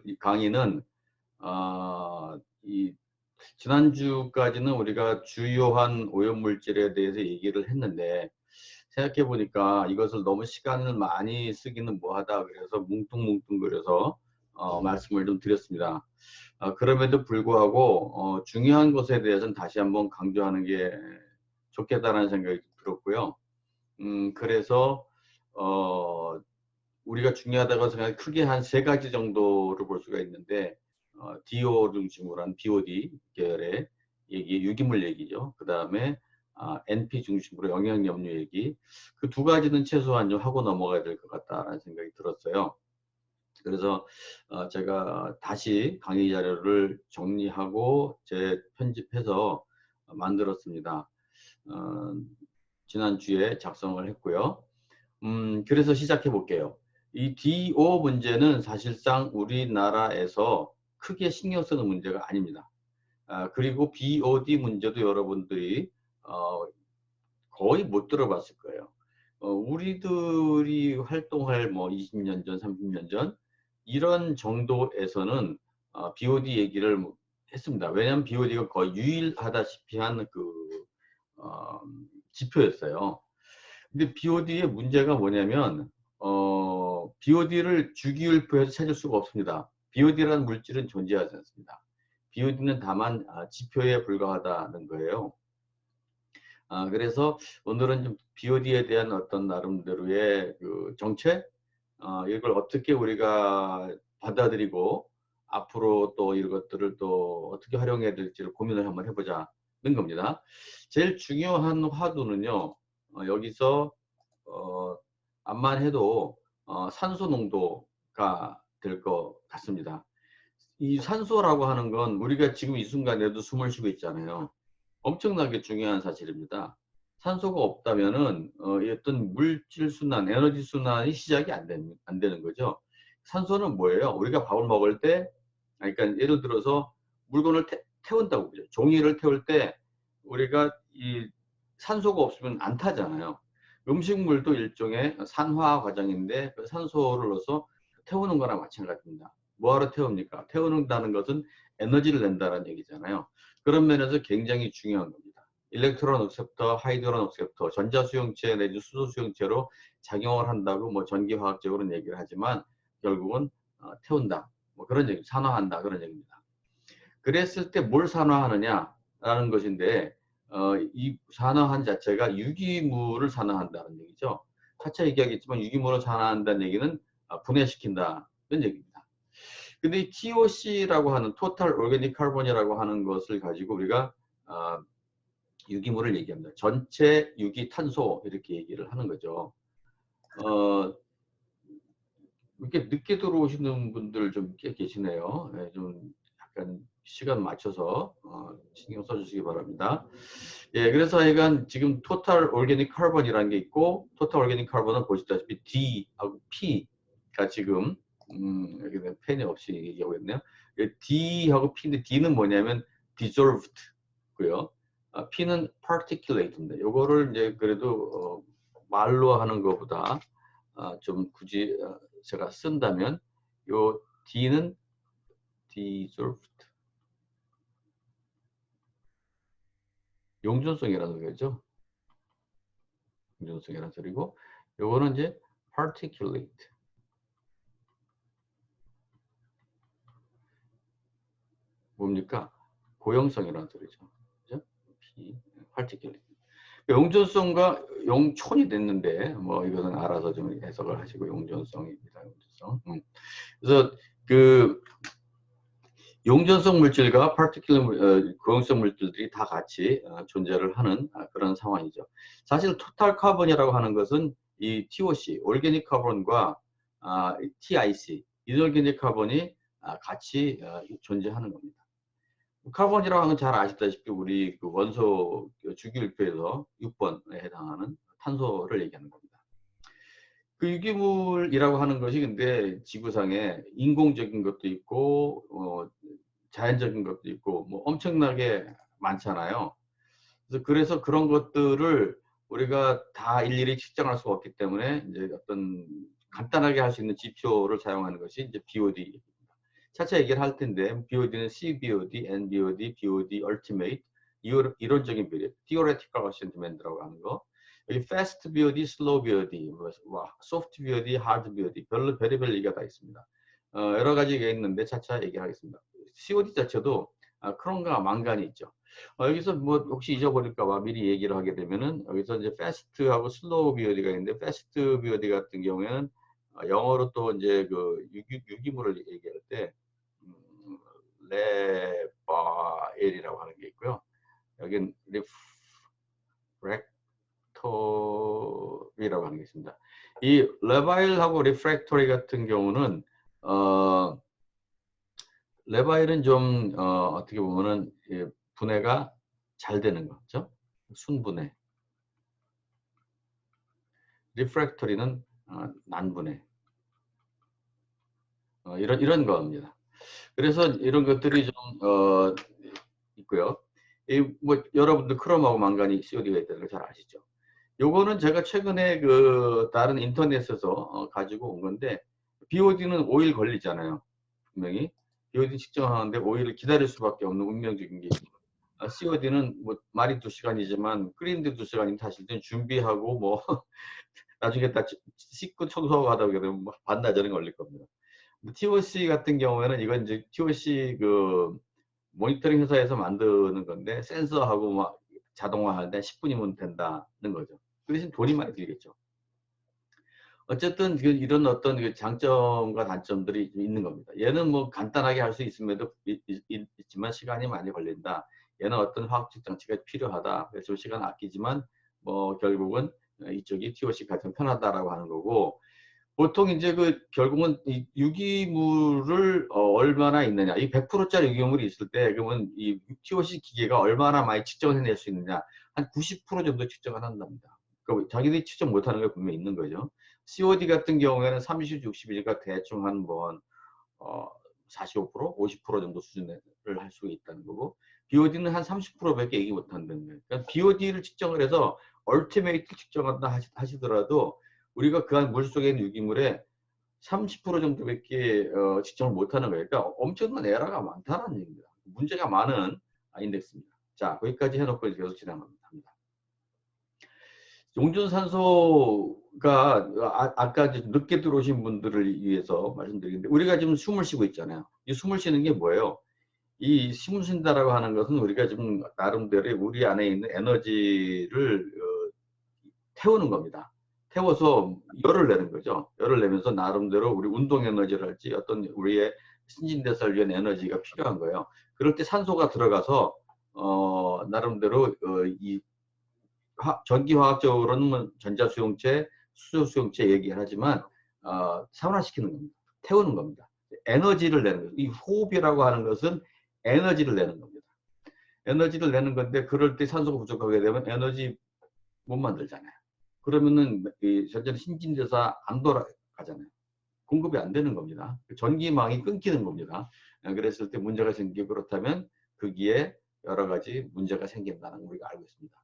이 강의는 이 지난주까지는 우리가 주요한 오염물질에 대해서 얘기를 했는데, 생각해 보니까 이것을 너무 시간을 많이 쓰기는 뭐하다 그래서 뭉뚱뭉뚱거려서 말씀을 좀 드렸습니다. 그럼에도 불구하고 중요한 것에 대해서는 다시 한번 강조하는 게 좋겠다라는 생각이 들었고요. 그래서 우리가 중요하다고 생각해 크게 한 3가지 정도를 볼 수가 있는데, DO 중심으로 한 BOD 계열의 얘기, 유기물 얘기죠. 그 다음에 NP 중심으로 영양염류 얘기, 그 2가지는 최소한 좀 하고 넘어가야 될 것 같다라는 생각이 들었어요. 그래서 제가 다시 강의 자료를 정리하고 재편집해서 만들었습니다. 지난주에 작성을 했고요. 그래서 시작해 볼게요. 이 DO 문제는 사실상 우리나라에서 크게 신경 쓰는 문제가 아닙니다. 그리고 BOD 문제도 여러분들이 거의 못 들어봤을 거예요. 우리들이 활동할 뭐 20년 전, 30년 전 이런 정도에서는 BOD 얘기를 했습니다. 왜냐하면 BOD가 거의 유일하다시피 한 그 지표였어요. 근데 BOD의 문제가 뭐냐면 BOD를 주기율표에서 찾을 수가 없습니다. BOD라는 물질은 존재하지 않습니다. BOD는 다만 지표에 불과하다는 거예요. 그래서 오늘은 좀 BOD에 대한 어떤 나름대로의 그 정책, 이걸 어떻게 우리가 받아들이고 앞으로 또 이런 것들을 또 어떻게 활용해야 될지를 고민을 한번 해보자는 겁니다. 제일 중요한 화두는요, 여기서 암만 해도 산소 농도가 될 것 같습니다. 이 산소라고 하는 건 우리가 지금 이 순간에도 숨을 쉬고 있잖아요. 엄청나게 중요한 사실입니다. 산소가 없다면은 어떤 물질 순환, 에너지 순환이 시작이 안 되는 거죠. 산소는 뭐예요? 우리가 밥을 먹을 때, 그러니까 예를 들어서 물건을 태운다고 보죠. 종이를 태울 때 우리가 이 산소가 없으면 안 타잖아요. 음식물도 일종의 산화 과정인데 그 산소를 넣어서 태우는 거랑 마찬가지입니다. 뭐하러 태웁니까? 태우는다는 것은 에너지를 낸다는 얘기잖아요. 그런 면에서 굉장히 중요한 겁니다. 일렉트론 억셉터, 하이드론 억셉터, 전자수용체 내지 수소수용체로 작용을 한다고 뭐 전기화학적으로는 얘기를 하지만 결국은 태운다. 뭐 그런 얘기, 산화한다. 그런 얘기입니다. 그랬을 때 뭘 산화하느냐라는 것인데, 이 산화한 자체가 유기물을 산화한다는 얘기죠. 차차 얘기하겠지만 유기물을 산화한다는 얘기는 분해시킨다는 얘기입니다. 근데 이 TOC라고 하는 토탈 오르가닉 카본이라고 하는 것을 가지고 우리가 유기물을 얘기합니다. 전체 유기 탄소 이렇게 얘기를 하는 거죠. 이렇게 늦게 들어오시는 분들 좀 꽤 계시네요. 네, 좀 약간 시간 맞춰서 신경 써주시기 바랍니다. 예, 그래서 하여간 지금 토탈 오르가닉 카본이라는 게 있고, 토탈 오르가닉 카본은 보시다시피 D하고 P가 지금 여기 펜이 없이 얘기하고 있네요. D하고 P인데 D는 뭐냐면 dissolved고요. P는 particulate입니다. 요거를 이제 그래도 말로 하는 것보다 좀 굳이 제가 쓴다면 요 D는 dissolved, 용존성이라는 거죠. 용존성이라는 소리고, 요거는 이제 particulate, 뭡니까? 고형성이라는 소리죠. 그죠? P, particulate. 용존성과 용촌이 됐는데 뭐 이거는 알아서 좀 해석을 하시고, 용존성입니다. 용존성. 그래서 그 용존성 물질과 파티큘러 고용성 물질들이 다 같이 존재를 하는 그런 상황이죠. 사실 토탈 카본이라고 하는 것은 이 TOC, 올게닉 카본과 TIC, 이놀게닉 카본이 같이 존재하는 겁니다. 카본이라고 하는 건 잘 아시다시피 우리 그 원소 주기율표에서 6번에 해당하는 탄소를 얘기하는 겁니다. 그 유기물이라고 하는 것이 근데 지구상에 인공적인 것도 있고 자연적인 것도 있고 뭐 엄청나게 많잖아요. 그래서 그런 것들을 우리가 다 일일이 측정할 수가 없기 때문에 이제 어떤 간단하게 할 수 있는 지표를 사용하는 것이 이제 BOD. 차차 얘기를 할 텐데 BOD는 CBOD, NBOD, BOD, Ultimate 이론적인 비례, Theoretical Quotient Demand라고 하는 거. 여기 Fast BOD, Slow BOD, Soft BOD, Hard BOD 별로 별의별 얘기가 다 있습니다. 여러 가지가 있는데 차차 얘기하겠습니다. COD 자체도 크롬과 망간이 있죠. 여기서 뭐 혹시 잊어버릴까봐 미리 얘기를 하게 되면은 여기서 이제 Fast하고 Slow BOD가 있는데 Fast BOD 같은 경우에는 영어로 또 이제 그 유기물을 얘기할 때 레바엘이라고 하는 게 있고요. 여긴 리프렉토리라고 하는 게 있습니다. 이 레바일하고 리프렉토리 같은 경우는 레바일은 좀 어떻게 보면은 분해가 잘 되는 거죠. 순분해. 리프렉토리는 난분해. 이런 겁니다. 그래서 이런 것들이 좀 있고요. 뭐 여러분들 크롬하고 망간이 COD가 있다는 걸 잘 아시죠. 요거는 제가 최근에 그 다른 인터넷에서 가지고 온 건데 BOD는 5일 걸리잖아요. 분명히 BOD 측정하는데 5일을 기다릴 수밖에 없는 운명적인 게 있고 COD는 뭐 말이 2시간이지만 끓이는데 2시간이면 사실 은 준비하고 뭐 나중에 다 씻고 청소하고 하다 보게 되면 뭐 반나절은 걸릴 겁니다. TOC 같은 경우에는 이건 이제 TOC 그 모니터링 회사에서 만드는 건데 센서하고 막 자동화하는데 10분이면 된다는 거죠. 그 대신 돈이 많이 들겠죠. 어쨌든 이런 어떤 그 장점과 단점들이 있는 겁니다. 얘는 뭐 간단하게 할 수 있음에도 있지만 시간이 많이 걸린다. 얘는 어떤 화학적 장치가 필요하다. 그래서 시간 아끼지만 뭐 결국은 이쪽이 TOC 가장 편하다라고 하는 거고 보통 이제 그 결국은 이 유기물을 얼마나 있느냐. 이 100%짜리 유기물이 있을 때 그러면 이 TOC 기계가 얼마나 많이 측정을 해낼 수 있느냐. 한 90% 정도 측정을 한답니다. 그러니까 자기들이 측정 못하는 게 분명히 있는 거죠. COD 같은 경우에는 30, 60이니까 대충 한 번, 45%, 50% 정도 수준을 할 수 있다는 거고, BOD는 한 30%밖에 얘기 못한다는 거예요. 그러니까 BOD를 측정을 해서 얼티메이트 측정한다 하시더라도 우리가 그 안 물속에 있는 유기물의 30% 정도밖에 측정을 못하는 거예요. 그러니까 엄청난 에러가 많다는 얘기입니다. 문제가 많은 인덱스입니다. 자, 거기까지 해놓고 계속 진행합니다. 용준산소가 아까 늦게 들어오신 분들을 위해서 말씀드리는데 우리가 지금 숨을 쉬고 있잖아요. 이 숨을 쉬는 게 뭐예요? 이 숨을 쉰다라고 하는 것은 우리가 지금 나름대로 우리 안에 있는 에너지를 태우는 겁니다. 태워서 열을 내는 거죠. 열을 내면서 나름대로 우리 운동 에너지를 할지 어떤 우리의 신진대사를 위한 에너지가 필요한 거예요. 그럴 때 산소가 들어가서 나름대로 이 전기화학적으로는 전자수용체, 수소수용체 얘기를 하지만 산화시키는 겁니다. 태우는 겁니다. 에너지를 내는 거죠. 이 호흡이라고 하는 것은 에너지를 내는 겁니다. 에너지를 내는 건데 그럴 때 산소가 부족하게 되면 에너지 못 만들잖아요. 그러면은 이 전자는 신진대사 안 돌아가잖아요. 공급이 안 되는 겁니다. 전기망이 끊기는 겁니다. 그랬을 때 문제가 생기고 그렇다면 거기에 여러 가지 문제가 생긴다는 걸 우리가 알고 있습니다.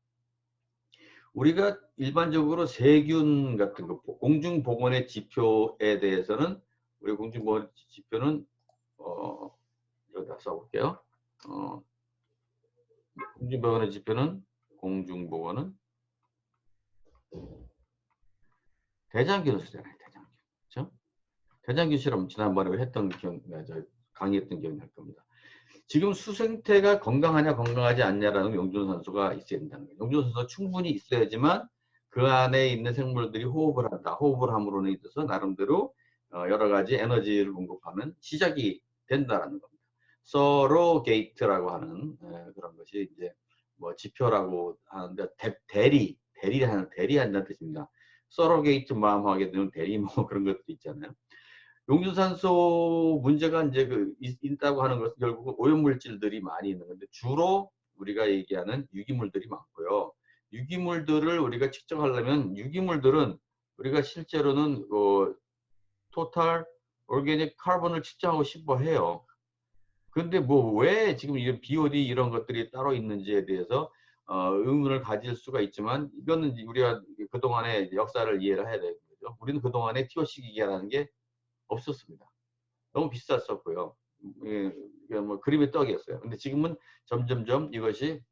우리가 일반적으로 세균 같은 거, 공중보건의 지표에 대해서는 우리 공중보건 지표는 여기다 써볼게요. 공중보건의 지표는 대장균을 쓰잖아요. 대장균. 그렇죠? 대장균 실험 지난번에 했던 강의했던 기억이 날 겁니다. 지금 수생태가 건강하냐 건강하지 않냐라는 용준산소가 있어야 된다는 거예요. 용준산소가 충분히 있어야지만 그 안에 있는 생물들이 호흡을 한다. 호흡을 함으로 인해서 나름대로 여러 가지 에너지를 공급하는 시작이 된다는 겁니다. 서로게이트라고 하는 그런 것이 이제 뭐 지표라고 하는데 대리한다는 뜻입니다. 서로게이트 마음하게 되면 대리 뭐 그런 것도 있잖아요. 용준산소 문제가 이제 있다고 하는 것은 결국은 오염물질들이 많이 있는 건데 주로 우리가 얘기하는 유기물들이 많고요. 유기물들을 우리가 측정하려면 유기물들은 우리가 실제로는 토탈 오르게닉 카본을 측정하고 싶어 해요. 근데 뭐 왜 지금 이런 BOD 이런 것들이 따로 있는지에 대해서 의문을 가질 수가 있지만 이거는 우리가 그동안의 역사를 이해를 해야 되는 거죠. 우리는 그동안에 TOC 기계라는 게 없었습니다. 너무 비쌌었고요. 뭐 그림의 떡이었어요. 근데 지금은 점점점 이것이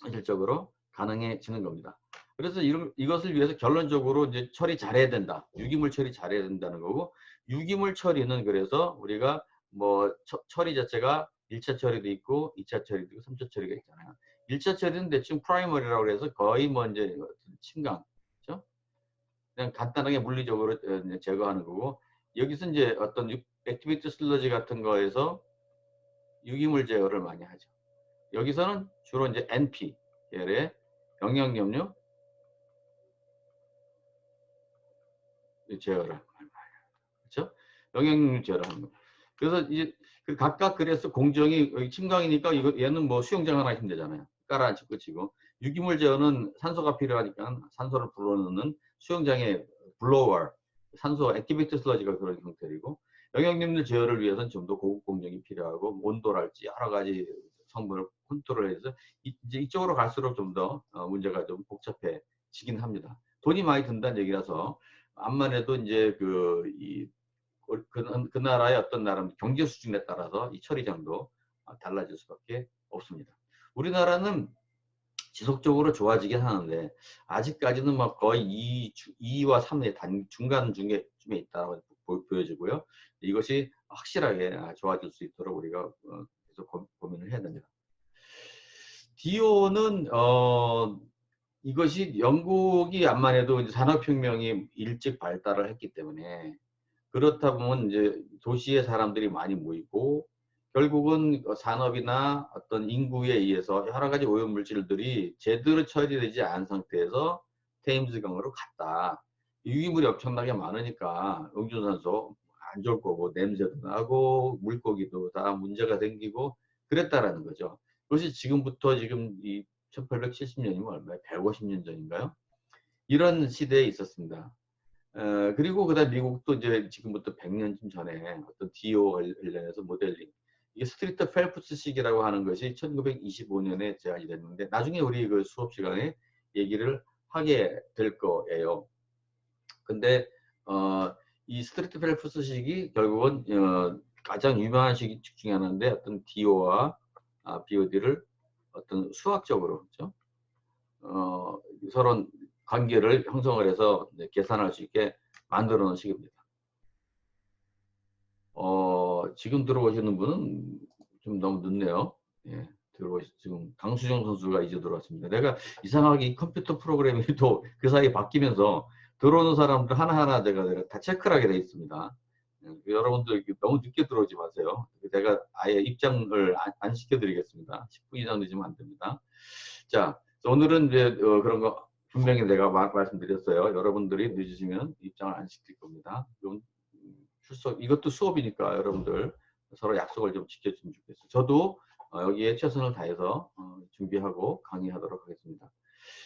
현실적으로 가능해지는 겁니다. 그래서 이것을 위해서 결론적으로 이제 처리 잘해야 된다. 유기물 처리 잘해야 된다는 거고, 유기물 처리는 그래서 우리가 뭐 처리 자체가 1차 처리도 있고 2차 처리도 있고 3차 처리가 있잖아요. 1차 처리는 대충 프라이머리라고 해서 거의 뭐 이제 침강, 그렇죠? 그냥 간단하게 물리적으로 제거하는 거고, 여기서 이제 어떤 액티베이트 슬러지 같은 거에서 유기물 제거를 많이 하죠. 여기서는 주로 이제 NP 계열의 영양염류 제어를 하는 거예요. 그렇죠? 영양염류 제어를 하는 거예요. 그래서 이제 각각 그래서 공정이 여기 침강이니까 이거 얘는 뭐 수영장 하나 있으면 되잖아요. 깔아앉히고 끝이고, 유기물 제어는 산소가 필요하니까 산소를 불어넣는 수영장의 블로워, 산소 액티베이트 슬러지가 그런 형태이고, 영양염류 제어를 위해서는 좀 더 고급 공정이 필요하고 온도랄지 여러 가지 성분을 컨트롤해서 이제 이쪽으로 갈수록 좀 더 문제가 좀 복잡해지긴 합니다. 돈이 많이 든다는 얘기라서 암만 해도 이제 그 나라의 어떤 나라 경제 수준에 따라서 이 처리장도 달라질 수밖에 없습니다. 우리나라는 지속적으로 좋아지긴 하는데 아직까지는 막 거의 2와 3의 중간 쯤에 있다고 보여지고요. 이것이 확실하게 좋아질 수 있도록 우리가 계속 고민을 해야 됩니다. DO는 이것이 영국이 암만 해도 산업혁명이 일찍 발달을 했기 때문에, 그렇다 보면 이제 도시에 사람들이 많이 모이고 결국은 산업이나 어떤 인구에 의해서 여러 가지 오염물질들이 제대로 처리되지 않은 상태에서 테임스강으로 갔다. 유기물이 엄청나게 많으니까 용준산소 안 좋을 거고 냄새도 나고 물고기도 다 문제가 생기고 그랬다라는 거죠. 그것이 지금부터 지금 이 1870년이면 얼마예요? 150년 전인가요? 이런 시대에 있었습니다. 그리고 그다음 미국도 이제 지금부터 100년쯤 전에 어떤 DO 관련해서 모델링, 이게 스트리트 펠프스식이라고 하는 것이 1925년에 제안이 됐는데 나중에 우리 그 수업 시간에 얘기를 하게 될 거예요. 근데 이 스트리트 펠프스식이 결국은 가장 유명한 식 중에 하나인데, 어떤 DO와 BOD를 어떤 수학적으로, 그렇죠? 서로 관계를 형성을 해서 계산할 수 있게 만들어 놓은 식입니다. 지금 들어오시는 분은 좀 너무 늦네요. 예, 지금 강수정 선수가 이제 들어왔습니다. 내가 이상하게 이 컴퓨터 프로그램이 또 그 사이에 바뀌면서 들어오는 사람들 하나하나 내가 다 체크를 하게 돼 있습니다. 여러분들 너무 늦게 들어오지 마세요. 제가 아예 입장을 안 시켜드리겠습니다. 10분 이상 늦으면 안 됩니다. 자, 오늘은 이제 그런 거 분명히 내가 말씀드렸어요. 여러분들이 늦으시면 입장을 안 시킬 겁니다. 이것도 수업이니까 여러분들 서로 약속을 좀 지켜주면 좋겠어요. 저도 여기에 최선을 다해서 준비하고 강의하도록 하겠습니다.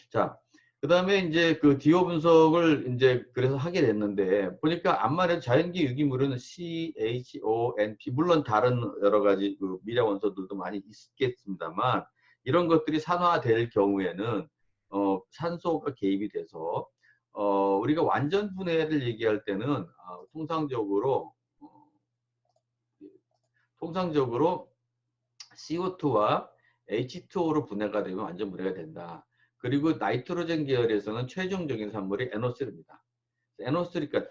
자, 그 다음에 이제 그 DO 분석을 이제 그래서 하게 됐는데, 보니까 암만 해도 자연계 유기물은 CHONP, 물론 다른 여러 가지 그 미량 원소들도 많이 있겠습니다만, 이런 것들이 산화될 경우에는 산소가 개입이 돼서 우리가 완전 분해를 얘기할 때는 통상적으로 CO2와 H2O로 분해가 되면 완전 분해가 된다. 그리고 나이트로젠 계열에서는 최종적인 산물이 NO3입니다. NO3, 그러니까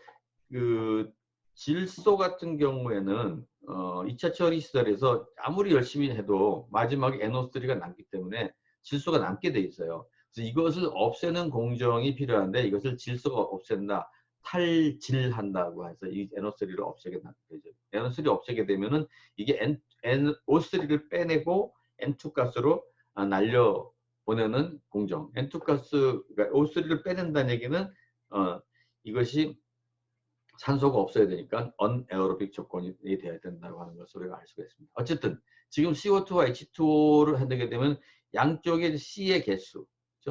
그 질소 같은 경우에는 2차 처리 시설에서 아무리 열심히 해도 마지막에 NO3가 남기 때문에 질소가 남게 돼 있어요. 그래서 이것을 없애는 공정이 필요한데, 이것을 질소가 없앤다, 탈질한다고 해서 이 NO3를 없애게 되죠. NO3 없애게 되면은 이게 NO3를 빼내고 N2 가스로 날려 보내는 공정. N2 가스, 그러니까 O3를 빼낸다는 얘기는 이것이 산소가 없어야 되니까 언에어로빅 조건이 돼야 된다고 하는 것을 우리가 알 수가 있습니다. 어쨌든 지금 CO2와 H2O를 하게 되면 양쪽에 C의 개수,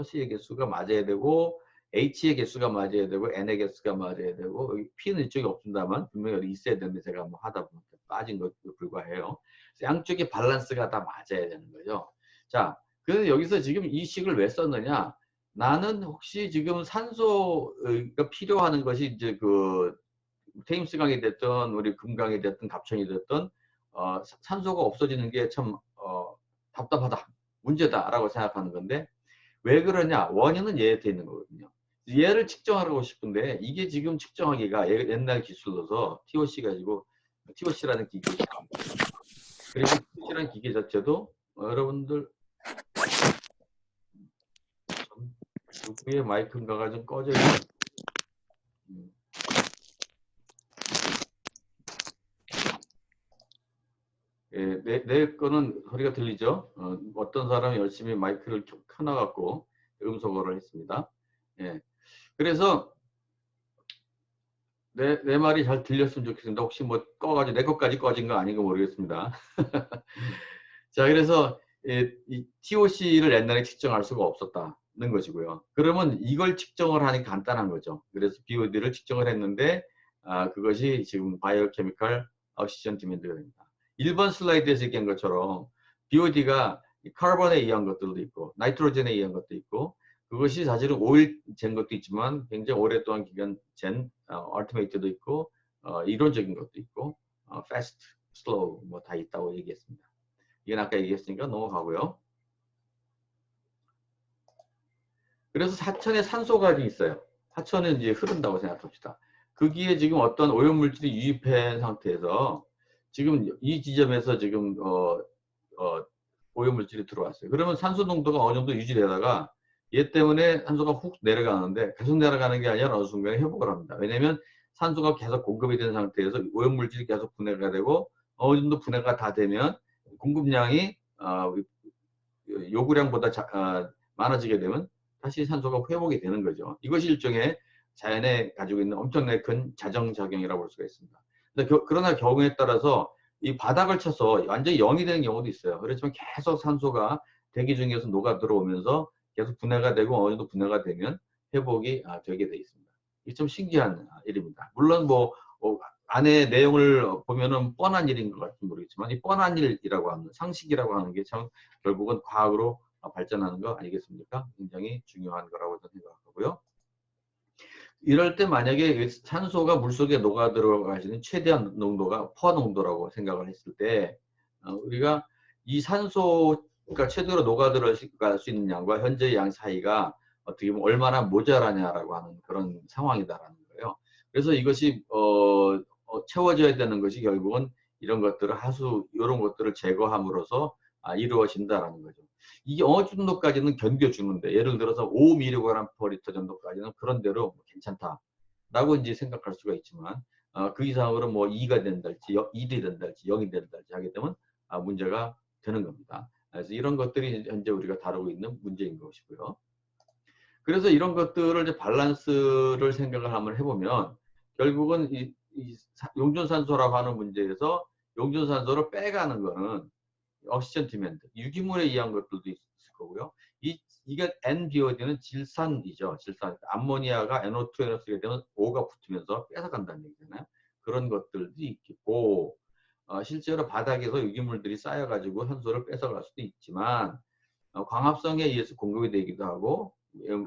C의 개수가 맞아야 되고 H의 개수가 맞아야 되고 N의 개수가 맞아야 되고, 여기 P는 이쪽에 없습니다만 분명히 여기 있어야 되는데 제가 뭐 하다 보니까 빠진 것에 불과해요. 양쪽의 밸런스가 다 맞아야 되는 거죠. 자, 그래서 여기서 지금 이 식을 왜 썼느냐? 나는 혹시 지금 산소가 필요하는 것이 이제 그 테임스강이 됐든 우리 금강이 됐든 갑천이 됐든 산소가 없어지는 게 참 답답하다, 문제다라고 생각하는 건데 왜 그러냐? 원인은 얘에 있는 거거든요. 얘를 측정하고 싶은데 이게 지금 측정하기가 옛날 기술로서 TOC 가지고 TOC라는 기계 그리고 TOC라는 기계 자체도 여러분들 누구의 마이크인가가 좀 꺼져 있는 예, 내 거는 소리가 들리죠? 어떤 사람이 열심히 마이크를 켜놔갖고 음소거를 했습니다. 예. 그래서 내 말이 잘 들렸으면 좋겠습니다. 혹시 뭐 꺼가지고 내 것까지 꺼진 거 아닌가 모르겠습니다. 자, 그래서 이 TOC를 옛날에 측정할 수가 없었다는 것이고요. 그러면 이걸 측정을 하니 간단한 거죠. 그래서 BOD를 측정을 했는데 그것이 지금 바이오케미컬 오시전 디맨드가 됩니다. 1번 슬라이드에서 얘기한 것처럼 BOD가 카본에 의한 것들도 있고 나이트로젠에 의한 것도 있고 그것이 사실은 오일 잰 것도 있지만 굉장히 오랫동안 기간 잰 얼티메이트도 있고 이론적인 것도 있고 패스트, 슬로우 뭐 다 있다고 얘기했습니다. 이건 아까 얘기했으니까 넘어가고요. 그래서 사천에 산소가 있어요. 사천은 이제 흐른다고 생각합시다. 거기에 지금 어떤 오염물질이 유입한 상태에서 지금 이 지점에서 지금 오염물질이 들어왔어요. 그러면 산소 농도가 어느 정도 유지되다가 얘 때문에 산소가 훅 내려가는데 계속 내려가는 게 아니라 어느 순간에 회복을 합니다. 왜냐하면 산소가 계속 공급이 된 상태에서 오염물질이 계속 분해가 되고 어느 정도 분해가 다 되면 공급량이 요구량보다 많아지게 되면 다시 산소가 회복이 되는 거죠. 이것이 일종의 자연에 가지고 있는 엄청나게 큰 자정작용이라고 볼 수가 있습니다. 그러나 경우에 따라서 이 바닥을 쳐서 완전히 0이 되는 경우도 있어요. 그렇지만 계속 산소가 대기 중에서 녹아 들어오면서 계속 분해가 되고 어느 정도 분해가 되면 회복이 되게 돼 있습니다. 이게 좀 신기한 일입니다. 물론 뭐 안에 내용을 보면은 뻔한 일인 것 같은지 모르겠지만 이 뻔한 일이라고 하는 상식이라고 하는 게 참 결국은 과학으로 발전하는 거 아니겠습니까? 굉장히 중요한 거라고 저는 생각하고요. 이럴 때 만약에 산소가 물속에 녹아 들어가시는 최대한 농도가 퍼 농도라고 생각을 했을 때 우리가 이 산소가 최대로 녹아 들어갈 수 있는 양과 현재의 양 사이가 어떻게 보면 얼마나 모자라냐라고 하는 그런 상황이다라는 거예요. 그래서 이것이 채워져야 되는 것이 결국은 이런 것들을 이런 것들을 제거함으로써 이루어진다라는 거죠. 이게 어느 정도까지는 견뎌주는데 예를 들어서 5mg/L 정도까지는 그런 대로 괜찮다라고 이제 생각할 수가 있지만 그 이상으로 뭐 2가 된달지 1이 된달지 0이 된달지 하게 되면 문제가 되는 겁니다. 그래서 이런 것들이 현재 우리가 다루고 있는 문제인 것이고요. 그래서 이런 것들을 이제 밸런스를 생각을 한번 해보면 결국은 이 용존산소라고 하는 문제에서 용존산소를 빼가는 거는 옥시전 디맨드, 유기물에 의한 것들도 있을 거고요. 이게 NBOD는 질산이죠. 질산. 암모니아가 NO2에 쓰게 되면 O가 붙으면서 뺏어간다는 얘기잖아요. 그런 것들도 있고 실제로 바닥에서 유기물들이 쌓여가지고 산소를 뺏어갈 수도 있지만 광합성에 의해서 공급이 되기도 하고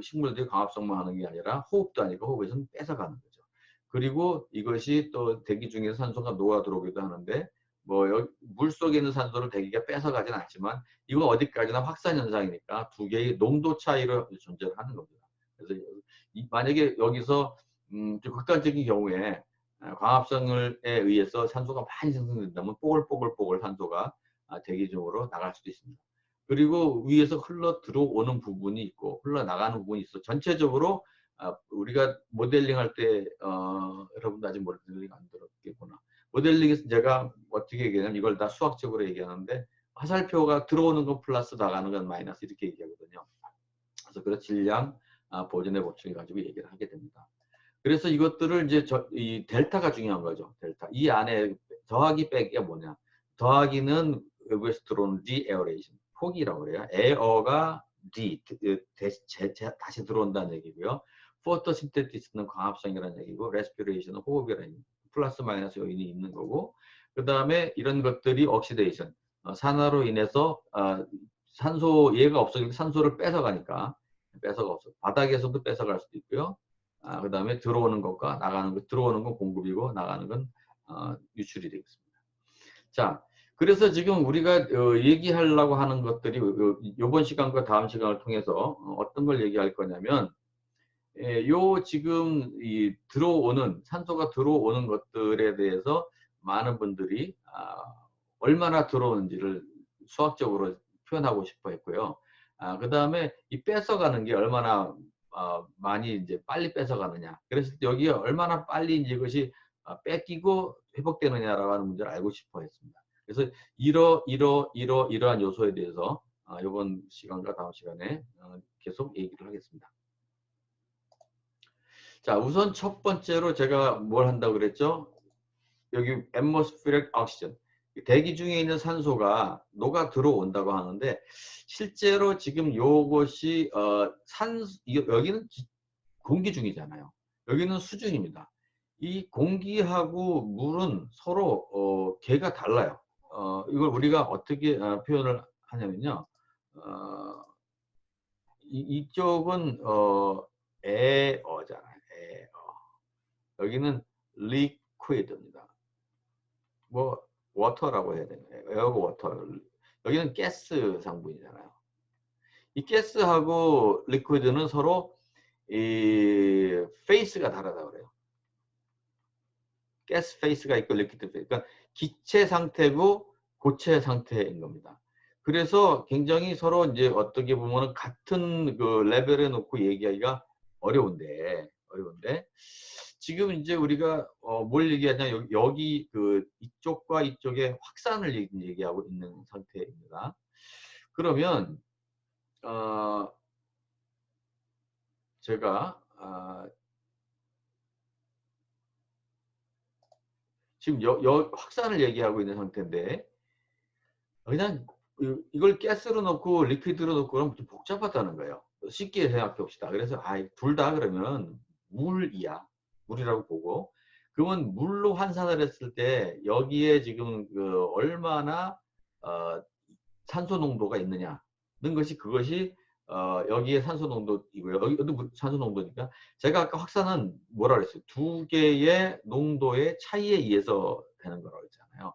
식물들이 광합성만 하는 게 아니라 호흡도 아니고 호흡에서는 뺏어가는 거죠. 그리고 이것이 또 대기 중에 산소가 녹아 들어오기도 하는데 물 속에 있는 산소를 대기가 뺏어가진 않지만 이건 어디까지나 확산 현상이니까 두 개의 농도 차이로 존재를 하는 겁니다. 그래서 만약에 여기서 좀 극단적인 경우에 광합성에 의해서 산소가 많이 생성된다면 뽀글뽀글 산소가 대기 중으로 나갈 수도 있습니다. 그리고 위에서 흘러 들어오는 부분이 있고 흘러나가는 부분이 있어. 전체적으로 우리가 모델링 할 때 여러분도 아직 모델링 안 들었겠구나. 모델링에서 제가 어떻게 얘기하냐면 이걸 다 수학적으로 얘기하는데 화살표가 들어오는 건 플러스 나가는 건 마이너스 이렇게 얘기하거든요. 그래서 질량 보존의 보충해 가지고 얘기를 하게 됩니다. 그래서 이것들을 이제 이 델타가 중요한 거죠. 델타. 이 안에 더하기 빼기가 뭐냐? 더하기는 외부에서 들어오는 디에어레이션. 폭이라고 그래요. 에어가 다시 들어온다는 얘기고요. 포토신테시스는 광합성이라는 얘기고 레스피레이션은 호흡이라는 얘기. 플러스 마이너스 요인이 있는 거고 그 다음에 이런 것들이 옥시데이션 산화로 인해서 산소 얘가 없어지고 산소를 뺏어가니까 바닥에서도 뺏어갈 수도 있고요. 그 다음에 들어오는 것과 나가는 것 들어오는 건 공급이고 나가는 건 유출이 되겠습니다. 자, 그래서 지금 우리가 얘기하려고 하는 것들이 이번 시간과 다음 시간을 통해서 어떤 걸 얘기할 거냐면 요 지금 이 들어오는 산소가 들어오는 것들에 대해서 많은 분들이 얼마나 들어오는지를 수학적으로 표현하고 싶어 했고요. 그 다음에 이 뺏어가는 게 얼마나 많이 이제 빨리 뺏어가느냐. 그래서 여기에 얼마나 빨리 이제 이것이 뺏기고 회복되느냐라고 하는 문제를 알고 싶어 했습니다. 그래서 이러한 요소에 대해서 이번 시간과 다음 시간에 계속 얘기를 하겠습니다. 자, 우선 첫 번째로 제가 뭘 한다고 그랬죠? 여기 atmospheric oxygen. 대기 중에 있는 산소가 녹아 들어온다고 하는데 실제로 지금 요것이 여기는 공기 중이잖아요. 여기는 수중입니다. 이 공기하고 물은 서로 개가 달라요. 이걸 우리가 어떻게 표현을 하냐면요. 이쪽은 에어잖아요. 에어. 여기는 liquid입니다. 뭐 워터라고 해야 되나요? 에어고 워터. 여기는 가스 성분이잖아요. 이 가스하고 리퀴드는 서로 이 페이스가 다르다고 그래요. 가스 페이스가 있고 리퀴드 페이스. 그러니까 기체 상태고 고체 상태인 겁니다. 그래서 굉장히 서로 이제 어떻게 보면은 같은 그 레벨에 놓고 얘기하기가 어려운데 지금 이제 우리가 뭘 얘기하냐 여기 그 이쪽과 이쪽의 확산을 얘기하고 있는 상태입니다. 그러면 제가 지금 확산을 얘기하고 있는 상태인데 그냥 이걸 가스로 넣고 리퀴드로 넣고 그러면 좀 복잡하다는 거예요. 쉽게 생각해 봅시다. 그래서 둘 다 그러면 물이라고 보고 그러면 물로 환산을 했을 때 여기에 지금 그 얼마나 산소 농도가 있느냐는 것이 그것이 여기에 산소 농도이고요. 여기도 산소 농도니까 제가 아까 확산은 뭐라 그랬어요? 두 개의 농도의 차이에 의해서 되는 거라고 했잖아요.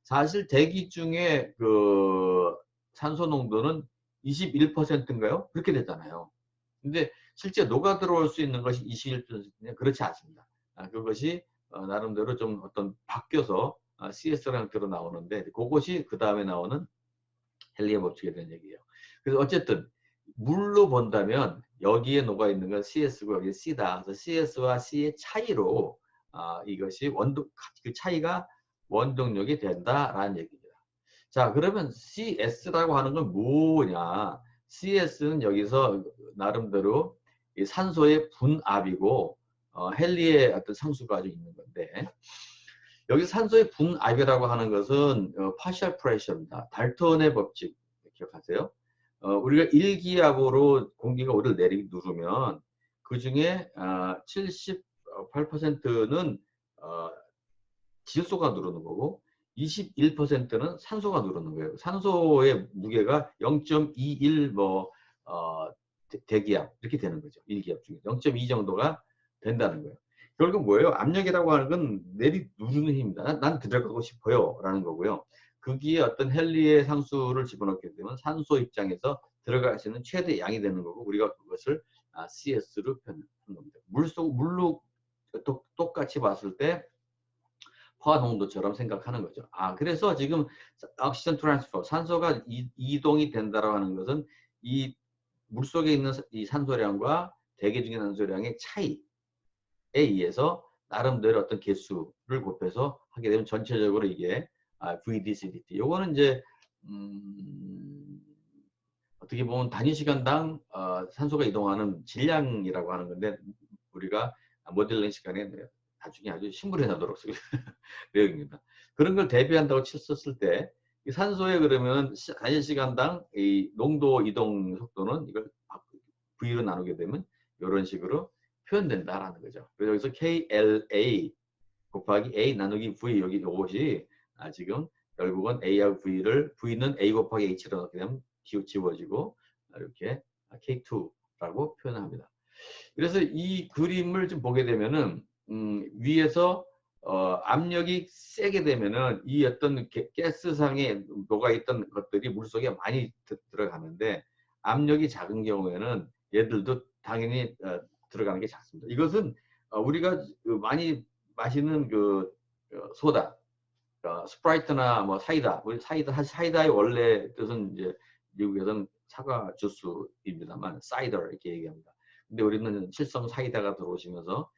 사실 대기 중에 그 산소 농도는 21%인가요? 그렇게 됐잖아요. 근데 실제 녹아 들어올 수 있는 것이 21%냐? 그렇지 않습니다. 그것이 나름대로 좀 어떤 바뀌어서 CS라는 형태로 나오는데 그것이 그 다음에 나오는 헨리의 법칙에 대한 얘기예요. 그래서 어쨌든 물로 본다면 여기에 녹아 있는 건 CS고 여기 C다. 그래서 CS와 C의 차이로 이것이 그 차이가 원동력이 된다라는 얘기입니다. 자, 그러면 CS라고 하는 건 뭐냐? CS는 여기서 나름대로 이 산소의 분압이고 헨리의 어떤 상수가 아주 있는 건데 여기 산소의 분압이라고 하는 것은 partial pressure입니다. 달턴의 법칙 기억하세요? 우리가 일기압으로 공기가 우리를 누르면 그 중에 78%는 질소가 누르는 거고 21%는 산소가 누르는 거예요. 산소의 무게가 0.21 대기압 이렇게 되는 거죠. 일기압 중에 0.2 정도가 된다는 거예요. 결국 뭐예요? 압력이라고 하는 건 누르는 힘입니다. 난 들어가고 싶어요 라는 거고요. 거기에 어떤 헨리의 상수를 집어넣게 되면 산소 입장에서 들어갈 수 있는 최대 양이 되는 거고 우리가 그것을 CS로 표현하는 겁니다. 물로 똑같이 봤을 때 포화 농도처럼 생각하는 거죠. 그래서 지금 옥시전 트랜스퍼, 산소가 이동이 된다라고 하는 것은 이 물속에 있는 이 산소량과 대기 중의 산소량의 차이에 의해서 나름대로 어떤 개수를 곱해서 하게 되면 전체적으로 이게 VDCDT. 요거는 이제 어떻게 보면 단위 시간당 산소가 이동하는 질량이라고 하는 건데 우리가 모델링 시간에 나중에 아주 신물이 나도록 쓸 내용입니다. 그런 걸 대비한다고 쳤을 때 이 산소에 그러면 단위 시간당 이 농도 이동 속도는 이걸 V로 나누게 되면 이런 식으로 표현된다라는 거죠. 그래서 여기서 KLA 곱하기 A 나누기 V 여기 이것이 지금 결국은 A하고 V는 A 곱하기 H로 넣게 되면 지워지고 이렇게 K2라고 표현합니다. 그래서 이 그림을 좀 보게 되면은 위에서 압력이 세게 되면은 이 어떤 가스상에 녹아있던 것들이 물속에 많이 들어가는데 압력이 작은 경우에는 얘들도 당연히 들어가는 게 작습니다. 이것은 우리가 많이 마시는 그 소다, 스프라이트나 뭐 사이다, 우리 사이다의 원래 뜻은 이제 미국에서는 사과 주스입니다만 사이더 이렇게 얘기합니다. 근데 우리는 실성 사이다가 들어오시면서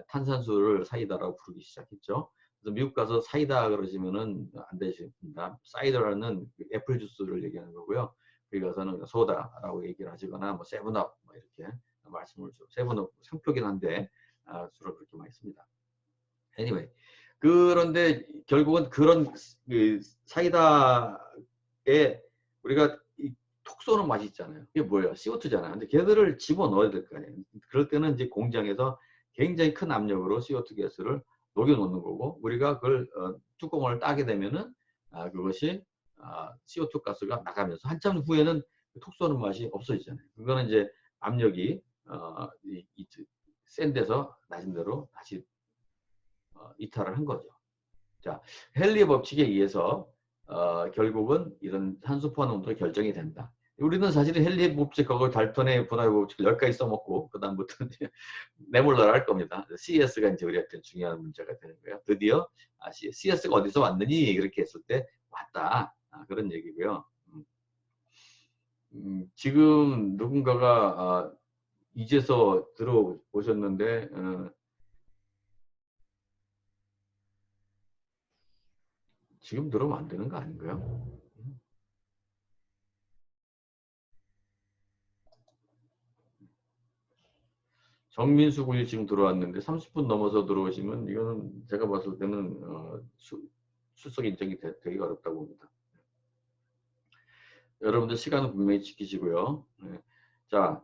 탄산수를 사이다라고 부르기 시작했죠. 그래서 미국 가서 사이다 그러시면은 안 되십니다. 사이더라는 애플 주스를 얘기하는 거고요. 거기 가서는 소다라고 얘기를 하시거나 뭐 세븐업 뭐 이렇게 말씀을 좀 세븐업 상표긴 한데 주로 그렇게 많이 씁니다. anyway. 그런데 결국은 그런 그 사이다에 우리가 톡 쏘는 맛이 있잖아요. 그게 뭐예요? CO2잖아요. 근데 걔들을 집어넣어야 될 거 아니에요. 그럴 때는 이제 공장에서 굉장히 큰 압력으로 CO2 가스를 녹여놓는 거고 우리가 그걸 뚜껑을 따게 되면은 그것이 CO2 가스가 나가면서 한참 후에는 톡 쏘는 맛이 없어지잖아요. 그거는 이제 압력이 센 데서 낮은 데로 다시 이탈을 한 거죠. 자, 헨리의 법칙에 의해서 결국은 이런 산소 포화 농도가 결정이 된다. 우리는 사실은 헨리의 법칙하고 달턴의 분화의 법칙을 여기까지 써먹고 그다음부터 이제 내몰라라 할 겁니다. CS가 이제 우리한테 중요한 문제가 되는 거예요. 드디어 CS가 어디서 왔느니 그렇게 했을 때 왔다. 그런 얘기고요. 지금 누군가가 이제서 들어오셨는데 지금 들어오면 안 되는 거 아닌가요? 정민수 군이 지금 들어왔는데 30분 넘어서 들어오시면 이거는 제가 봤을 때는 출석 인정이 되기 어렵다고 봅니다. 여러분들 시간은 분명히 지키시고요. 네. 자,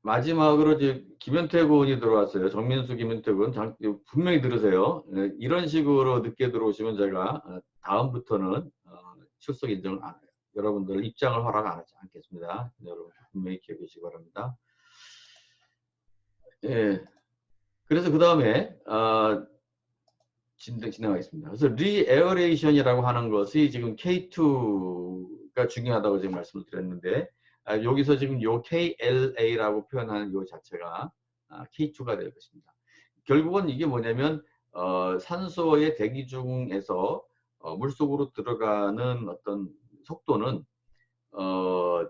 마지막으로 이제 김현태 군이 들어왔어요. 정민수, 김현태 군 분명히 들으세요. 네. 이런 식으로 늦게 들어오시면 제가 다음부터는 출석 인정을 안 해요. 여러분들 입장을 허락 안 하지 않겠습니다. 네, 여러분 분명히 기억해 주시기 바랍니다. 예. 그래서 그 다음에 진행하겠습니다. 그래서 리에어레이션이라고 하는 것이 지금 K2가 중요하다고 지금 말씀을 드렸는데 여기서 지금 요 KLA라고 표현하는 요 자체가 K2가 될 것입니다. 결국은 이게 뭐냐면 산소의 대기 중에서 물속으로 들어가는 어떤 속도는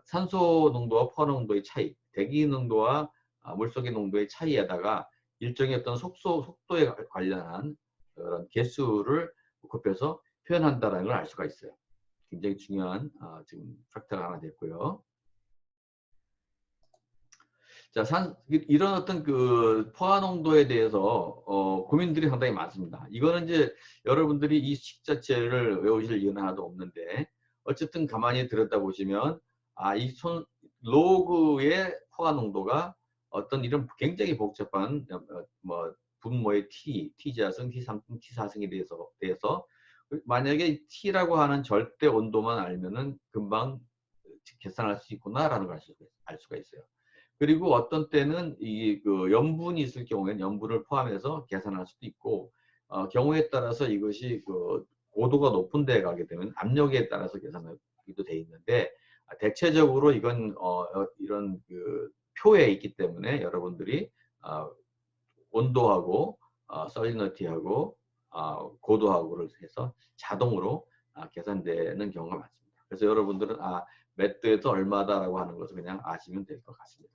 산소 농도와 포화 농도의 차이, 대기 농도와 물속의 농도의 차이에다가 일정의 어떤 속도에 관련한 그런 개수를 곱해서 표현한다는 걸 알 수가 있어요. 굉장히 중요한 지금 팩터가 하나 됐고요. 자, 이런 어떤 그 포화 농도에 대해서 고민들이 상당히 많습니다. 이거는 이제 여러분들이 이 식 자체를 외우실 이유는 하나도 없는데 어쨌든 가만히 들여다보시면 이 로그의 포화 농도가 어떤 이런 굉장히 복잡한 뭐 분모의 T자승, T3승, T4승에 대해서 만약에 T라고 하는 절대 온도만 알면은 금방 계산할 수 있구나라는 걸 알 수가 있어요. 그리고 어떤 때는 그 염분이 있을 경우에는 염분을 포함해서 계산할 수도 있고 경우에 따라서 이것이 그 고도가 높은 데 가게 되면 압력에 따라서 계산하기도 돼 있는데 대체적으로 이건 이런 그 표에 있기 때문에 여러분들이 온도하고 썰리너티하고 고도하고를 해서 자동으로 계산되는 경우가 많습니다. 그래서 여러분들은 매트에서 얼마다라고 하는 것을 그냥 아시면 될 것 같습니다.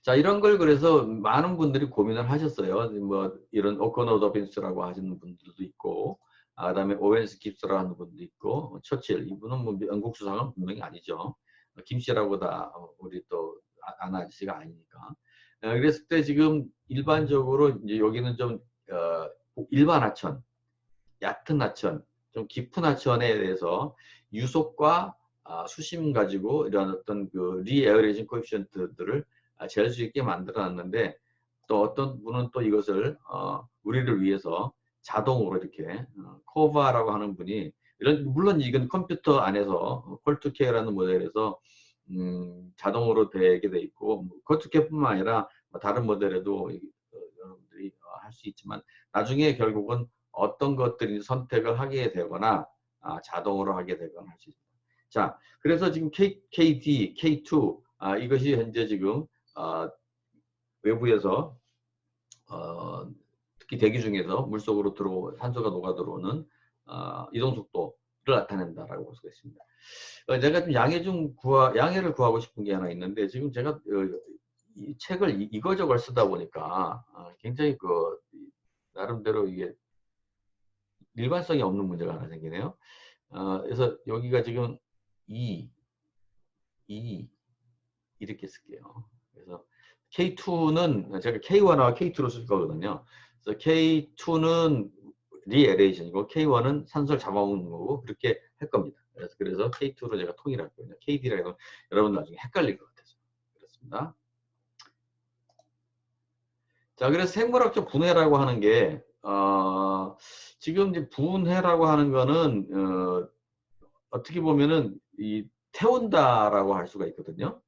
자, 이런 걸 그래서 많은 분들이 고민을 하셨어요. 뭐 이런 오코노 더빈스라고 하시는 분들도 있고, 그다음에 오웬스 깁스라고 하는 분도 있고, 처칠 이분은 뭐 영국 수상은 분명히 아니죠. 김씨라고 다 우리 또 아나 아저씨가 아니니까. 그랬을 때 지금 일반적으로 이제 여기는 좀 일반 하천, 얕은 하천, 좀 깊은 하천에 대해서 유속과 수심 가지고 이런 어떤 그 리에어레이션 코에피션트들을 잴 수 있게 만들어 놨는데 또 어떤 분은 또 이것을 우리를 위해서 자동으로 이렇게 코바라고 하는 분이 물론 이건 컴퓨터 안에서 콜투케라는 모델에서 자동으로 되게 돼 있고 콜투케뿐만 아니라 다른 모델에도 여러분들이 할 수 있지만 나중에 결국은 어떤 것들이 선택을 하게 되거나 자동으로 하게 되거나 할 수 있습니다. 자, 그래서 지금 KD, K2 이것이 현재 지금 외부에서 특히 대기 중에서 물속으로 산소가 녹아 들어오는 이동 속도를 나타낸다라고 볼 수가 있습니다. 내가 좀 양해를 구하고 싶은 게 하나 있는데 지금 제가 이 책을 이거저걸 쓰다 보니까 굉장히 나름대로 이게 일관성이 없는 문제가 하나 생기네요. 그래서 여기가 지금 이렇게 쓸게요. 그래서 K2는 제가 K1과 K2로 쓸 거거든요. 그래서 K2는 리에레이션이고 K1은 산소를 잡아먹는 거고 그렇게 할 겁니다. 그래서 K2로 제가 통일할 거예요. KD라 해서 여러분 나중에 헷갈릴 것 같아서 그렇습니다. 자, 그래서 생물학적 분해라고 하는 게 지금 이제 분해라고 하는 거는 어떻게 보면은 태운다라고 할 수가 있거든요.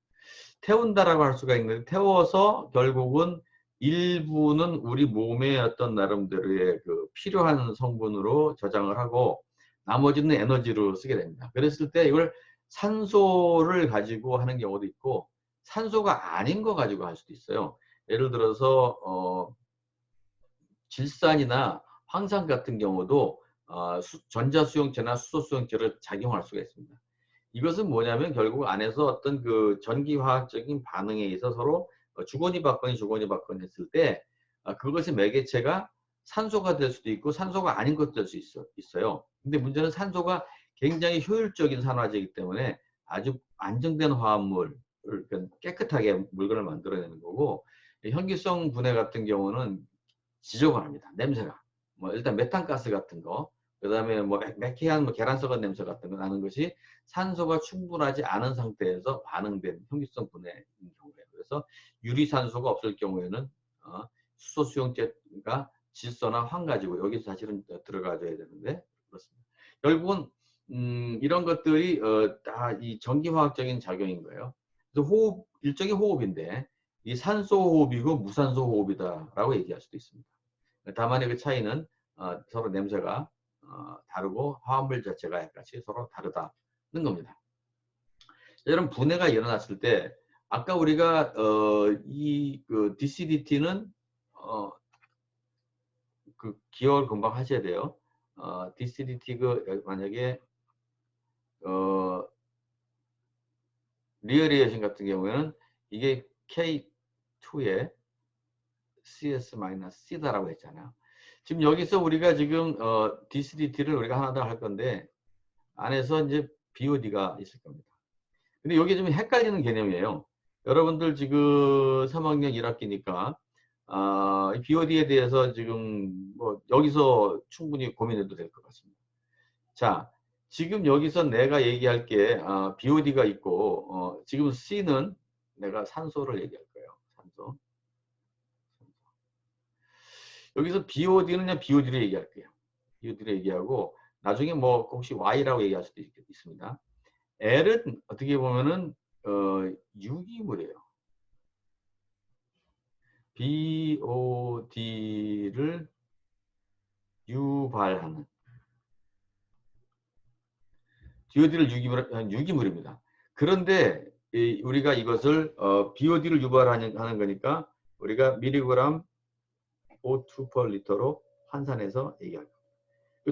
태운다라고 할 수가 있는데 태워서 결국은 일부는 우리 몸의 어떤 나름대로의 필요한 성분으로 저장을 하고 나머지는 에너지로 쓰게 됩니다. 그랬을 때 이걸 산소를 가지고 하는 경우도 있고 산소가 아닌 거 가지고 할 수도 있어요. 예를 들어서 질산이나 황산 같은 경우도 전자수용체나 수소수용체를 작용할 수가 있습니다. 이것은 뭐냐면 결국 안에서 어떤 전기화학적인 반응에 의해서 서로 주거니 받거니 했을 때 그것이 매개체가 산소가 될 수도 있고 산소가 아닌 것도 될 수 있어요. 근데 문제는 산소가 굉장히 효율적인 산화제이기 때문에 아주 안정된 화합물을 깨끗하게 물건을 만들어내는 거고 현기성 분해 같은 경우는 지저분합니다. 냄새가. 일단 메탄가스 같은 거, 그 다음에 매캐한 계란 썩은 냄새 같은 거 나는 것이 산소가 충분하지 않은 상태에서 반응된 현기성 분해인 경우예요. 그래서 유리산소가 없을 경우에는 수소 수용체가 질소나 황 가지고 여기서 사실은 들어가줘야 되는데 그렇습니다. 결국은 이런 것들이 다 이 전기화학적인 작용인 거예요. 그래서 일종의 호흡인데 이 산소 호흡이고 무산소 호흡이다라고 얘기할 수도 있습니다. 다만의 그 차이는 서로 냄새가 다르고 화합물 자체가 약간씩 서로 다르다는 겁니다. 여러분 분해가 일어났을 때 아까 우리가 DCDT는 기억을 금방 하셔야 돼요. DCDT 만약에 리어리에이션 같은 경우에는 이게 K2에 CS-C다라고 했잖아요. 지금 여기서 우리가 지금 DCDT를 우리가 하나 더 할 건데 안에서 이제 BOD가 있을 겁니다. 근데 여기 좀 헷갈리는 개념이에요. 여러분들 지금 3학년 1학기니까 BOD에 대해서 지금 여기서 충분히 고민해도 될 것 같습니다. 자, 지금 여기서 내가 얘기할 게 BOD가 있고 지금 C는 내가 산소를 얘기할 거예요. 산소. 여기서 BOD는 그냥 BOD로 얘기할게요. BOD로 얘기하고 나중에 혹시 Y라고 얘기할 수도 있습니다. L은 어떻게 보면은 유기물이에요. BOD를 유발하는 BOD를 유기물입니다. 그런데 우리가 이것을 BOD를 유발하는 거니까 우리가 미리그램 O2 per 리터로 환산해서 얘기할 겁니다.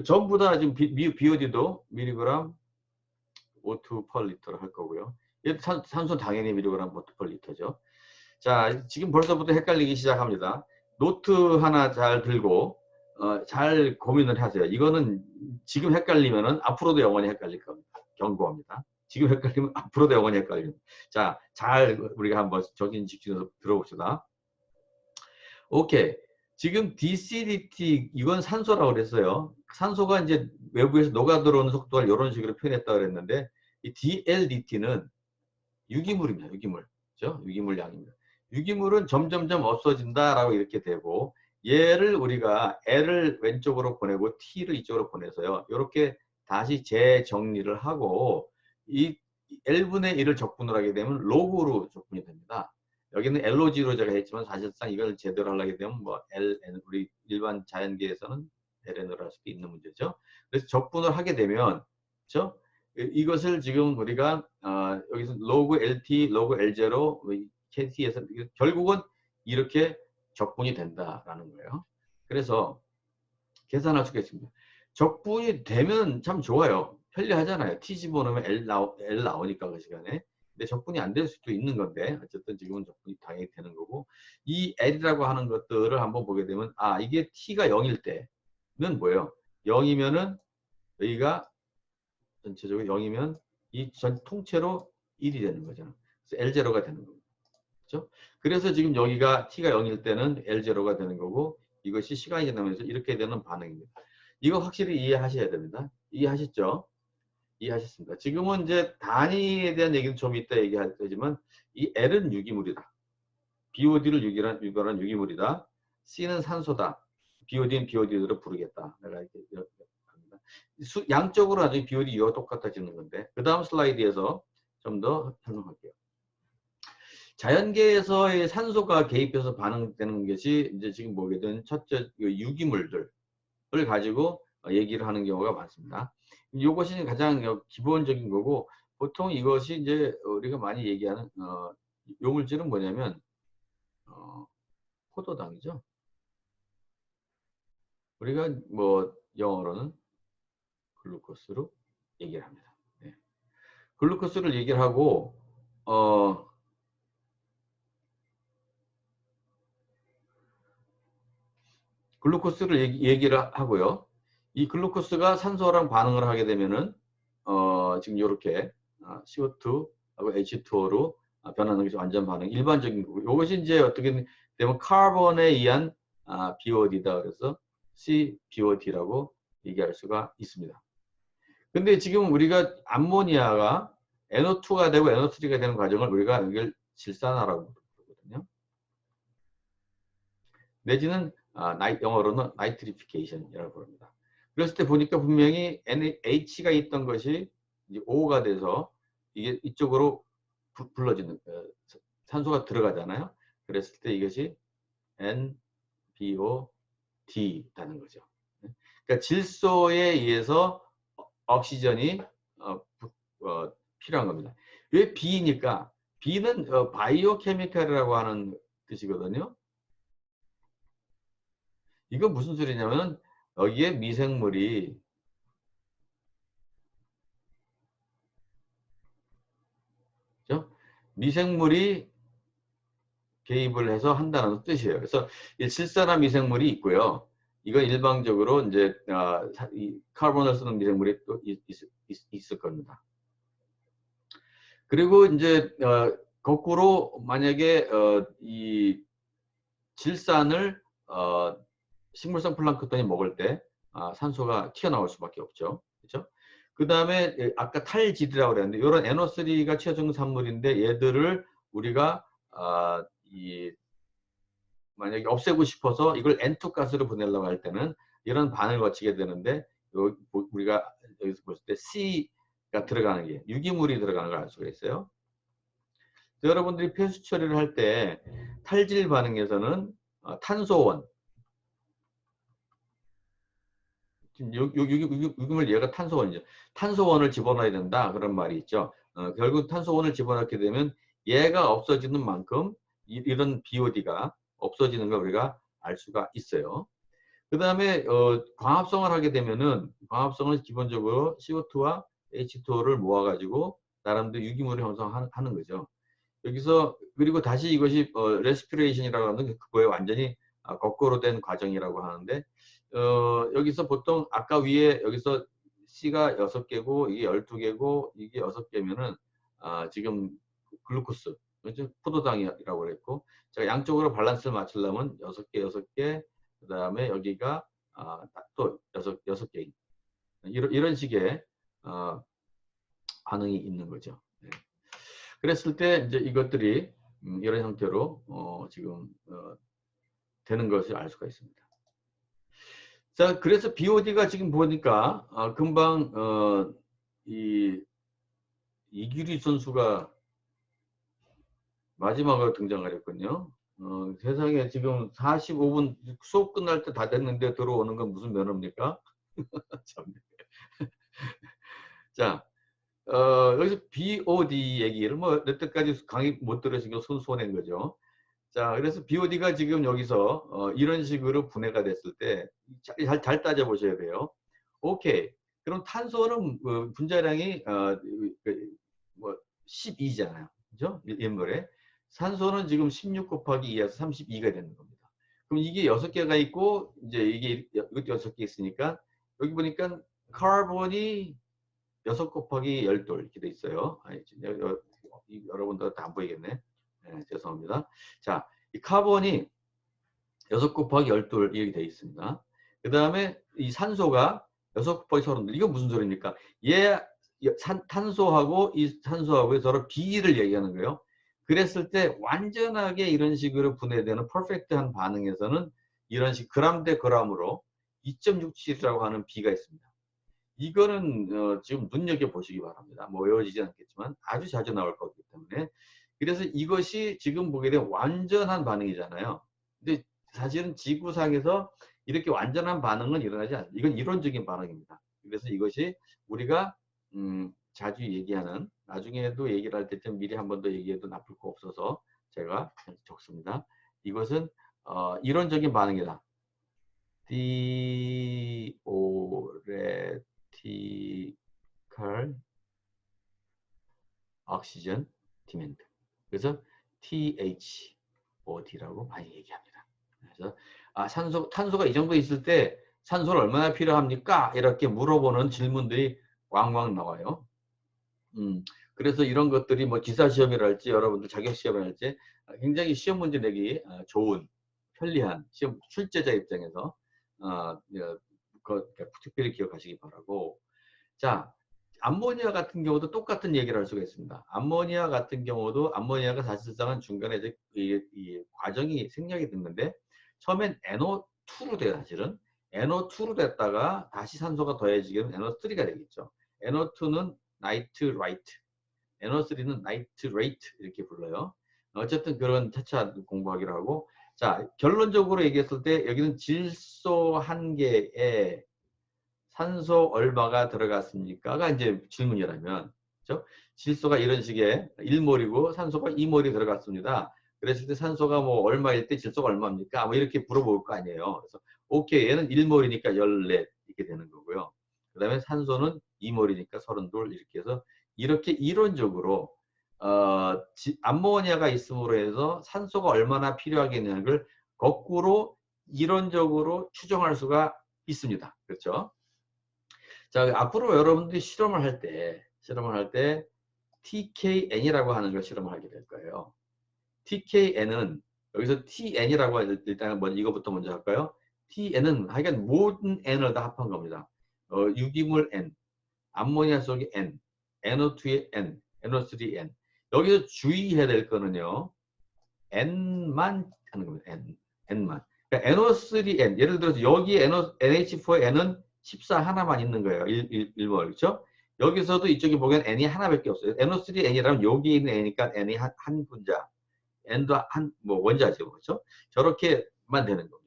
전부 다 지금 BOD도 미리그램 O2 per 리터로 할 거고요. 산소 당연히 미리그램 O2 per 리터죠. 자, 지금 벌써부터 헷갈리기 시작합니다. 노트 하나 잘 들고 잘 고민을 하세요. 이거는 지금 헷갈리면은 앞으로도 영원히 헷갈릴 겁니다. 경고합니다. 지금 헷갈리면 앞으로도 영원히 헷갈립니다. 자, 잘 우리가 한번 적인 집중해서 들어봅시다. 오케이. 지금 DCDT 이건 산소라고 그랬어요. 산소가 이제 외부에서 녹아 들어오는 속도를 이런 식으로 표현했다 그랬는데 이 DLDT는 유기물입니다. 유기물. 그렇죠? 유기물 양입니다. 유기물은 점점점 없어진다라고 이렇게 되고 얘를 우리가 L을 왼쪽으로 보내고 T를 이쪽으로 보내서요. 이렇게 다시 재정리를 하고 이 L분의 1을 적분을 하게 되면 로그로 적분이 됩니다. 여기는 LOG로 제가 했지만 사실상 이걸 제대로 하려게 되면 뭐 LN 우리 일반 자연계에서는 LN으로 할 수도 있는 문제죠. 그래서 적분을 하게 되면 그렇죠? 이것을 지금 우리가 여기서 로그 LT, 로그 L0, KT에서 결국은 이렇게 적분이 된다라는 거예요. 그래서 계산할 수가 있습니다. 적분이 되면 참 좋아요. 편리하잖아요. T 집어넣으면 L 나오니까 그 시간에. 근데 적분이 안 될 수도 있는 건데 어쨌든 지금은 적분이 당연히 되는 거고 이 L이라고 하는 것들을 한번 보게 되면 이게 T가 0일 때는 뭐예요? 0이면은 여기가 전체적으로 0이면 이 전 통째로 1이 되는 거잖아. 그래서 L0가 되는 거죠. 그렇죠? 그래서 지금 여기가 T가 0일 때는 L0가 되는 거고 이것이 시간이 지나면서 이렇게 되는 반응입니다. 이거 확실히 이해하셔야 됩니다. 이해하셨죠? 이해하셨습니다. 지금은 이제 단위에 대한 얘기는 좀 이따 얘기할 테지만 이 L은 유기물이다. BOD를 유기한 유기물이다. C는 산소다. BOD는 BOD대로 부르겠다. 내가 이렇게 합니다. 양적으로 나중에 BOD 유가 똑같아지는 건데 그 다음 슬라이드에서 좀 더 설명할게요. 자연계에서의 산소가 개입해서 반응되는 것이 이제 지금 보게 된 첫째 유기물들을 가지고 얘기를 하는 경우가 많습니다. 이것이 가장 기본적인 거고 보통 이것이 이제 우리가 많이 얘기하는 요물질은 뭐냐면 포도당이죠. 우리가 뭐 영어로는 글루코스로 얘기를 합니다. 네. 글루코스를 얘기를 하고 글루코스를 얘기를 하고요. 이 글루코스가 산소랑 반응을 하게 되면은 지금 이렇게 CO2하고 H2O로 변하는 것이 완전 반응, 일반적인 거고 이것이 이제 어떻게 되면 카본에 의한 BOD다. 그래서 CBOD라고 얘기할 수가 있습니다. 근데 지금 우리가 암모니아가 NO2가 되고 NO3가 되는 과정을 우리가 이걸 질산화라고 부르거든요. 내지는 영어로는 나이트리피케이션이라고 부릅니다. 그랬을 때 보니까 분명히 NH가 있던 것이 이제 O가 돼서 이게 이쪽으로 불러지는 산소가 들어가잖아요. 그랬을 때 이것이 NBOD라는 거죠. 그러니까 질소에 의해서 옥시전이 필요한 겁니다. 왜 B니까? B는 바이오케미칼이라고 하는 뜻이거든요. 이건 무슨 소리냐면 여기에 미생물이 그렇죠? 미생물이 개입을 해서 한다는 뜻이에요. 그래서 질산화 미생물이 있고요. 이건 일방적으로 이제 이 카본을 쓰는 미생물이 또 있을 겁니다. 그리고 이제 거꾸로 만약에 이 질산을 식물성 플랑크톤이 먹을 때 산소가 튀어나올 수밖에 없죠. 그렇죠? 그 다음에 아까 탈지드라고 그랬는데 이런 NO3가 최종 산물인데 얘들을 우리가 만약에 없애고 싶어서 이걸 N2 가스로 보내려고 할 때는 이런 반응을 거치게 되는데 우리가 여기서 볼 때 C가 들어가는 게 유기물이 들어가는 걸 알 수가 있어요. 여러분들이 폐수 처리를 할 때 탈질 반응에서는 탄소원 지금 유기물 얘가 탄소원이죠. 탄소원을 집어넣어야 된다 그런 말이 있죠. 결국 탄소원을 집어넣게 되면 얘가 없어지는 만큼 이런 BOD가 없어지는 걸 우리가 알 수가 있어요. 그 다음에 광합성을 하게 되면은 광합성은 기본적으로 CO2와 H2O를 모아가지고 나름대로 유기물을 형성하는 거죠. 여기서 그리고 다시 이것이 레스피레이션이라고 하는 그거에 완전히 거꾸로 된 과정이라고 하는데 여기서 보통 아까 위에 여기서 C가 6개고 이게 12개고 이게 6개면은 지금 글루코스 그렇죠? 포도당이라고 그랬고 제가 양쪽으로 밸런스를 맞추려면 6개 6개 그 다음에 여기가 또 6개 이런 식의 반응이 있는 거죠. 네. 그랬을 때 이제 이것들이 이런 형태로 지금 되는 것을 알 수가 있습니다. 자, 그래서 BOD가 지금 보니까 금방 이규리 선수가 마지막으로 등장하랬군요. 세상에 지금 45분 수업 끝날 때 다 됐는데 들어오는 건 무슨 면허입니까? 참. 자, 여기서 BOD 얘기를 뭐 여태까지 강의 못 들으신 거 손낸 거죠. 자, 그래서 BOD가 지금 여기서 이런 식으로 분해가 됐을 때 잘 따져보셔야 돼요. 오케이. 그럼 탄소는 분자량이 뭐 12잖아요. 그죠? 옛말에. 산소는 지금 16 곱하기 2에서 32가 되는 겁니다. 그럼 이게 6개가 있고 이제 이것도 6개 있으니까 여기 보니까 카본이 6 곱하기 10돌 이렇게 돼 있어요. 아니, 여러분들 다 안 보이겠네. 네, 죄송합니다. 자, 이 카본이 6 곱하기 10돌 이렇게 돼 있습니다. 그 다음에 이 산소가 6 곱하기 30돌. 이건 무슨 소리입니까? 탄소하고 이 산소하고 서로 비를 얘기하는 거예요. 그랬을 때 완전하게 이런 식으로 분해되는 퍼펙트한 반응에서는 이런 식 그램 대 그램으로 2.67이라고 하는 비가 있습니다. 이거는 지금 눈여겨보시기 바랍니다. 뭐 외워지지 않겠지만 아주 자주 나올 거기 때문에. 그래서 이것이 지금 보게 되면 완전한 반응이잖아요. 근데 사실은 지구상에서 이렇게 완전한 반응은 일어나지 않습니다. 이건 이론적인 반응입니다. 그래서 이것이 우리가 자주 얘기하는, 나중에도 얘기를 할 때쯤 미리 한 번 더 얘기해도 나쁠 거 없어서 제가 적습니다. 이것은 이론적인 반응이다. Theoretical Oxygen Demand. 그래서 THOD라고 많이 얘기합니다. 그래서 탄소가 이 정도 있을 때 산소를 얼마나 필요합니까? 이렇게 물어보는 질문들이 왕왕 나와요. 그래서 이런 것들이 뭐 기사시험이랄지 여러분들 자격시험이랄지 굉장히 시험 문제 내기 좋은, 편리한 시험 출제자 입장에서 특별히 기억하시기 바라고. 자, 암모니아 같은 경우도 똑같은 얘기를 할 수가 있습니다. 암모니아 같은 경우도 암모니아가 사실상은 중간에 이제 이 과정이 생략이 됐는데 처음엔 NO2로 돼요. 사실은 NO2로 됐다가 다시 산소가 더해지면 NO3가 되겠죠. NO2는 나이트라이트, NO3는 나이트레이트 이렇게 불러요. 어쨌든 그런 차차 공부하기로 하고. 자, 결론적으로 얘기했을 때 여기는 질소 한 개에 산소 얼마가 들어갔습니까가 이제 질문이라면, 그렇죠? 질소가 이런 식의 1몰이고 산소가 2몰이 들어갔습니다. 그랬을 때 산소가 뭐 얼마일 때 질소가 얼마입니까? 뭐 이렇게 물어볼 거 아니에요. 그래서 오케이, 얘는 1몰이니까 14 이렇게 되는 거고요. 그 다음에 산소는 2몰이니까 32 이렇게 해서 이렇게 이론적으로 암모니아가 있음으로 해서 산소가 얼마나 필요하겠냐는 걸 거꾸로 이론적으로 추정할 수가 있습니다. 그렇죠? 자, 앞으로 여러분들이 실험을 할 때 TKN이라고 하는 걸 실험을 하게 될 거예요. TKN은 여기서 TN이라고 일단 이거부터 먼저 할까요? TN은 하여간 모든 N을 다 합한 겁니다. 유기물 N, 암모니아 속의 N, NO2의 N, NO3의 N. 여기서 주의해야 될 거는요. N만 하는 겁니다. N만. 그러니까 NO3N, 예를 들어서 여기 NH4의 N은 14 하나만 있는 거예요. 1몰. 그렇죠? 여기서도 이쪽에 보면 N이 하나밖에 없어요. NO3N이라면 여기 있는 N이니까 N이 한 분자. N도 뭐 원자죠. 그렇죠? 저렇게만 되는 겁니다.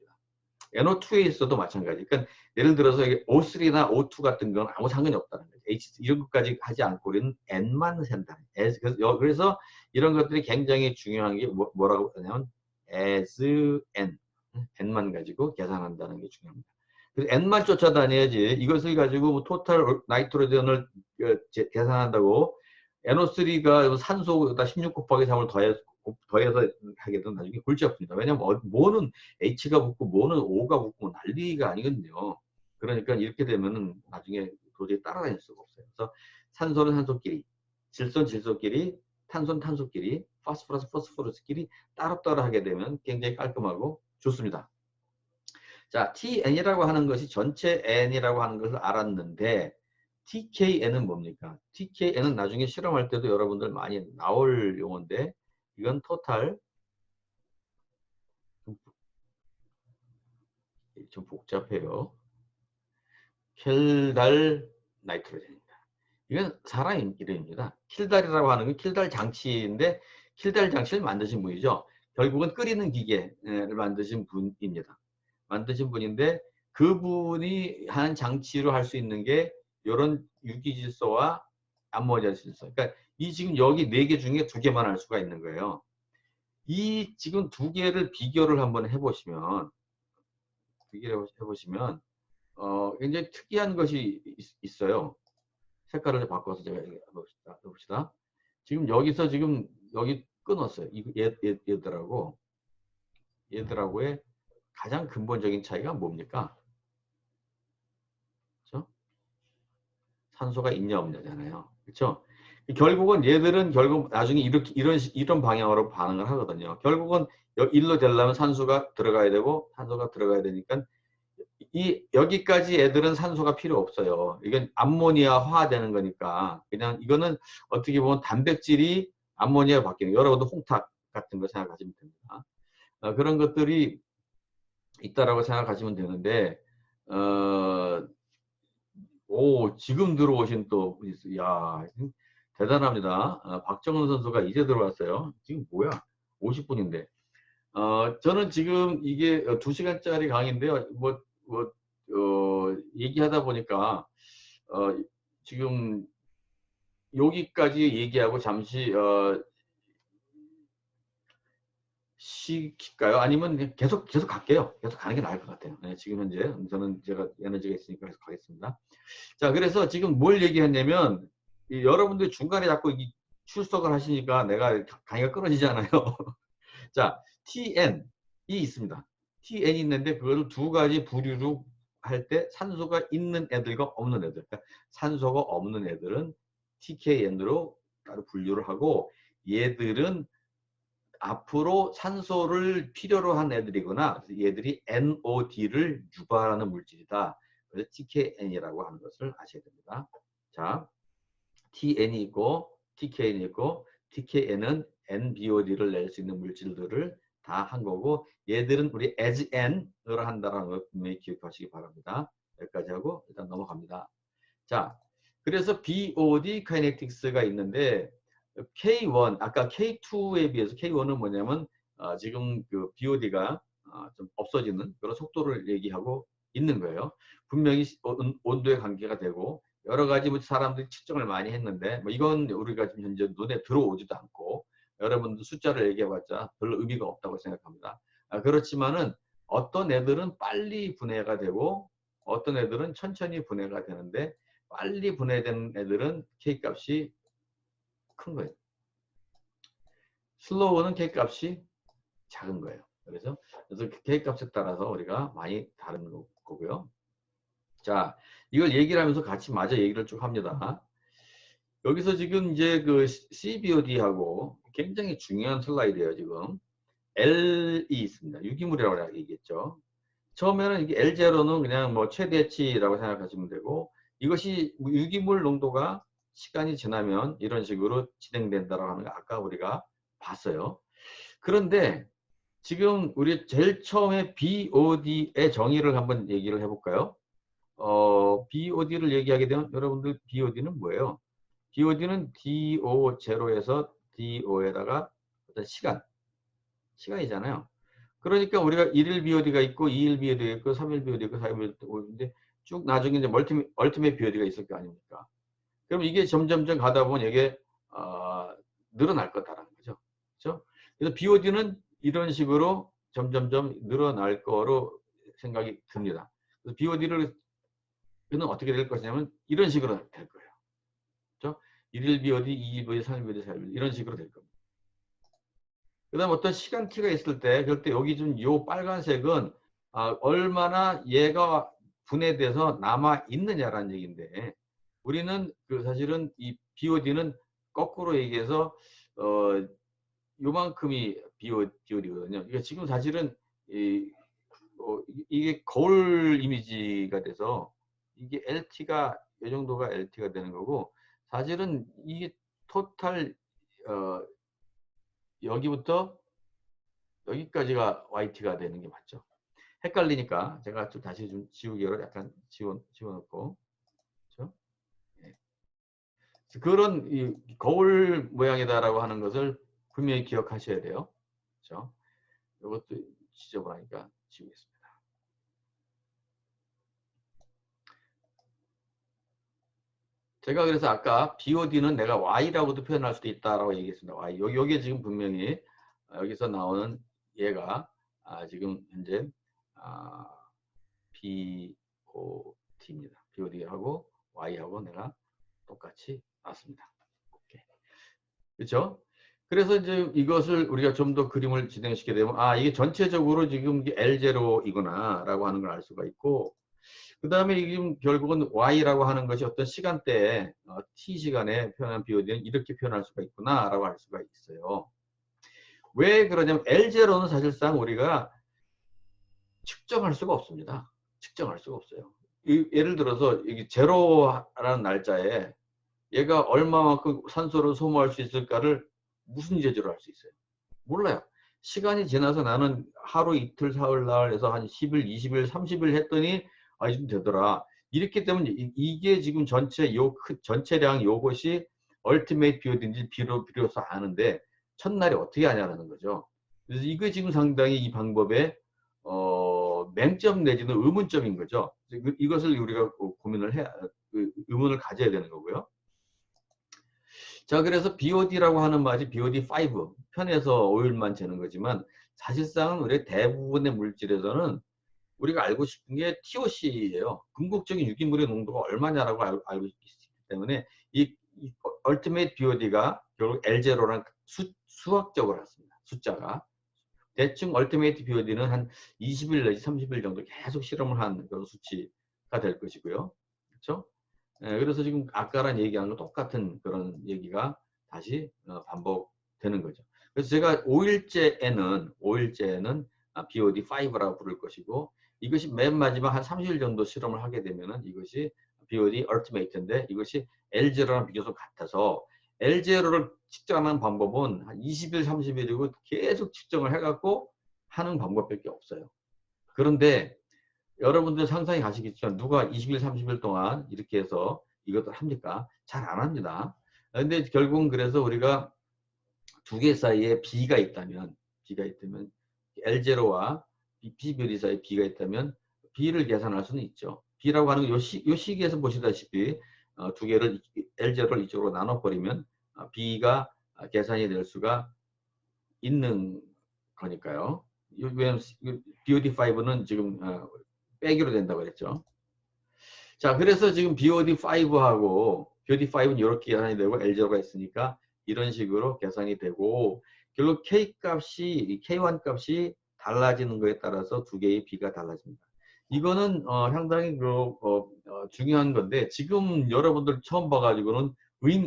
NO2에 있어도 마찬가지. 그러니까 예를 들어서 O3나 O2 같은 건 아무 상관이 없다는 거죠. H 이런 것까지 하지 않고 우리는 N만 센다. 그래서 이런 것들이 굉장히 중요한 게 뭐라고 하냐면 as N. N만 가지고 계산한다는 게 중요합니다. 그래서 N만 쫓아다녀야지 이것을 가지고 뭐 토탈 나이트로젠을 계산한다고 NO3가 산소에다 16 곱하기 3을 더해서 하게 되면 나중에 골치 아픕니다. 왜냐면 뭐는 H가 붙고 뭐는 O가 붙고 난리가 아니거든요. 그러니까 이렇게 되면은 나중에 도저히 따라다닐 수가 없어요. 그래서 산소는 산소끼리, 질소는 질소끼리, 탄소는 탄소끼리, 파스포러스 포스포러스끼리 따로따로 하게 되면 굉장히 깔끔하고 좋습니다. 자, TN이라고 하는 것이 전체 N이라고 하는 것을 알았는데 TKN은 뭡니까? TKN은 나중에 실험할 때도 여러분들 많이 나올 용어인데 이건 토탈 좀 복잡해요. 킬달 나이트로젠입니다. 이건 사람 이름입니다. 킬달이라고 하는 건 킬달 장치인데 킬달 장치를 만드신 분이죠. 결국은 끓이는 기계를 만드신 분입니다. 만드신 분인데 그분이 한 장치로 할 수 있는 게 이런 유기질소와 암모니아 질소. 그러니까 이 지금 여기 4개 중에 2개만 할 수가 있는 거예요. 이 지금 2개를 비교를 한번 해보시면 굉장히 특이한 것이 있어요. 색깔을 바꿔서 제가 해봅시다. 지금 여기서 지금 여기 끊었어요. 얘들하고의 가장 근본적인 차이가 뭡니까? 그렇죠? 산소가 있냐 없냐잖아요. 그렇죠? 결국은 얘들은 결국 나중에 이렇게 이런 방향으로 반응을 하거든요. 결국은 일로 되려면 산소가 들어가야 되고 산소가 들어가야 되니까 여기까지 애들은 산소가 필요 없어요. 이건 암모니아화 되는 거니까 그냥 이거는 어떻게 보면 단백질이 암모니아 바뀌는 여러분도 홍탁 같은 거 생각하시면 됩니다. 그런 것들이 있다라고 생각하시면 되는데 지금 들어오신 또 분이 있어요. 야, 대단합니다. 박정은 선수가 이제 들어왔어요. 지금 뭐야? 50분인데. 저는 지금 이게 2시간짜리 강의인데요. 얘기하다 보니까, 지금 여기까지 얘기하고 잠시, 쉬킬까요? 아니면 계속 갈게요. 계속 가는 게 나을 것 같아요. 네, 지금 현재. 저는 제가 에너지가 있으니까 계속 가겠습니다. 자, 그래서 지금 뭘 얘기했냐면, 여러분들 중간에 자꾸 출석을 하시니까 내가 강의가 끊어지잖아요. 자, TN이 있습니다. TN이 있는데 그걸 2가지 부류로 할 때 산소가 있는 애들과 없는 애들. 그러니까 산소가 없는 애들은 TKN으로 따로 분류를 하고 얘들은 앞으로 산소를 필요로 한 애들이거나 얘들이 NOD를 유발하는 물질이다. 그래서 TKN이라고 하는 것을 아셔야 됩니다. 자, TN이 있고 TKN이 있고 TKN은 NBOD를 낼 수 있는 물질들을 다 한 거고 얘들은 우리 as N으로 한다는 걸 분명히 기억하시기 바랍니다. 여기까지 하고 일단 넘어갑니다. 자, 그래서 BOD 카이네틱스가 있는데 K1 아까 K2에 비해서 K1은 뭐냐면 지금 그 BOD가 좀 없어지는 그런 속도를 얘기하고 있는 거예요. 분명히 온도의 관계가 되고 여러 가지 사람들이 측정을 많이 했는데 이건 우리가 지금 현재 눈에 들어오지도 않고 여러분들 숫자를 얘기해봤자 별로 의미가 없다고 생각합니다. 그렇지만은 어떤 애들은 빨리 분해가 되고 어떤 애들은 천천히 분해가 되는데 빨리 분해된 애들은 K값이 큰 거예요. 슬로우는 K값이 작은 거예요. 그래서 K값에 따라서 우리가 많이 다른 거고요. 자, 이걸 얘기를 하면서 같이 마저 얘기를 쭉 합니다. 여기서 지금 이제 그 CBOD하고 굉장히 중요한 슬라이드예요, 지금. L이 있습니다. 유기물이라고 얘기했죠. 처음에는 이게 L0는 그냥 뭐 최대치라고 생각하시면 되고 이것이 유기물 농도가 시간이 지나면 이런 식으로 진행된다고 하는 거 아까 우리가 봤어요. 그런데 지금 우리 제일 처음에 BOD의 정의를 한번 얘기를 해볼까요? BOD를 얘기하게 되면 여러분들 BOD는 뭐예요? BOD는 DO0에서 DO에다가 어떤 시간이잖아요. 그러니까 우리가 1일 BOD가 있고 2일 BOD가 있고 3일 BOD가 있고 4일 BOD가 있는데 쭉 나중에 이제 얼티밋 BOD가 있을 거 아닙니까? 그럼 이게 점점점 가다 보면 이게 늘어날 거다라는 거죠. 그렇죠? 그래서 BOD는 이런 식으로 점점점 늘어날 거로 생각이 듭니다. 그래서 BOD를 어떻게 될 것이냐면 이런 식으로 될 거예요. 그렇죠? 1일 BOD, 2일 BOD, 3일 BOD, 4일 BOD 이런 식으로 될 겁니다. 그 다음 어떤 시간 T가 있을 때 그럴 때 여기 좀 요 빨간색은 얼마나 얘가 분해돼서 남아 있느냐라는 얘기인데 우리는 그 사실은 이 BOD는 거꾸로 얘기해서 요만큼이 BOD거든요. 이게 지금 사실은 이게 거울 이미지가 돼서 이게 LT가 이 정도가 LT가 되는 거고 사실은 이게 토탈 여기부터 여기까지가 YT가 되는 게 맞죠. 헷갈리니까 제가 좀 다시 좀 지우개로 약간 지워놓고 그렇죠? 네. 그런 이 거울 모양이다라고 하는 것을 분명히 기억하셔야 돼요. 그렇죠? 이것도 지저분하니까 지우겠습니다. 제가 그래서 아까 BOD는 내가 Y라고도 표현할 수도 있다라고 얘기했습니다. Y. 여기에 지금 분명히 여기서 나오는 얘가 지금 현재 BOD입니다. BOD하고 Y하고 내가 똑같이 놨습니다. 오케이. 그렇죠? 그래서 이제 이것을 우리가 좀 더 그림을 진행시키게 되면 이게 전체적으로 지금 L0이구나 라고 하는 걸 알 수가 있고, 그 다음에 지금 결국은 Y라고 하는 것이 어떤 시간대에 T 시간에 표현한 BOD는 이렇게 표현할 수가 있구나 라고 할 수가 있어요. 왜 그러냐면 L0는 사실상 우리가 측정할 수가 없습니다. 측정할 수가 없어요. 예를 들어서 여기 제로라는 날짜에 얘가 얼마만큼 산소를 소모할 수 있을까를 무슨 재주로 할 수 있어요? 몰라요. 시간이 지나서 나는 하루 이틀 사흘 날 해서 한 10일, 20일, 30일 했더니 이 정도 되더라. 이렇기 때문에 이게 지금 전체량 요것이 얼티메이트 비오딘지 비로소 아는데 첫날에 어떻게 하냐는 거죠. 그래서 이거 지금 상당히 이 방법에 맹점 내지는 의문점인 거죠. 이것을 우리가 고민을 해야, 의문을 가져야 되는 거고요. 자, 그래서 BOD라고 하는 맛이 BOD5 편에서 오일만 재는 거지만 사실상은 우리 대부분의 물질에서는 우리가 알고 싶은 게 TOC예요. 궁극적인 유기물의 농도가 얼마냐라고 알고 있기 때문에 이 얼티메이트 BOD가 결국 L0랑 수학적으로 했습니다. 숫자가. 대충 얼티메이트 BOD는 한 20일 내지 30일 정도 계속 실험을 한 그런 수치가 될 것이고요. 그렇죠? 그래서 지금 아까랑 얘기한 거 똑같은 그런 얘기가 다시 반복되는 거죠. 그래서 제가 5일째에는 BOD5라고 부를 것이고, 이것이 맨 마지막 한 30일 정도 실험을 하게 되면은 이것이 BOD Ultimate인데, 이것이 L0랑 비교적 같아서 L0를 측정하는 방법은 한 20일, 30일이고 계속 측정을 해갖고 하는 방법밖에 없어요. 그런데 여러분들 상상이 가시겠지만 누가 20일, 30일 동안 이렇게 해서 이것들 합니까? 잘 안 합니다. 근데 결국은 그래서 우리가 두 개 사이에 B가 있다면 L0와 B별이 사이에 B가 있다면 B를 계산할 수는 있죠. B라고 하는 건 요 시기에서 보시다시피 두 개를 L0를 이쪽으로 나눠버리면 B가 계산이 될 수가 있는 거니까요. 왜냐면 BOD5는 지금 빼기로 된다고 그랬죠. 자, 그래서 지금 BOD5하고 BOD5는 이렇게 계산이 되고 L0가 있으니까 이런 식으로 계산이 되고, 결국 K1 값이 달라지는 거에 따라서 두 개의 B가 달라집니다. 이거는 상당히 중요한 건데, 지금 여러분들 처음 봐가지고는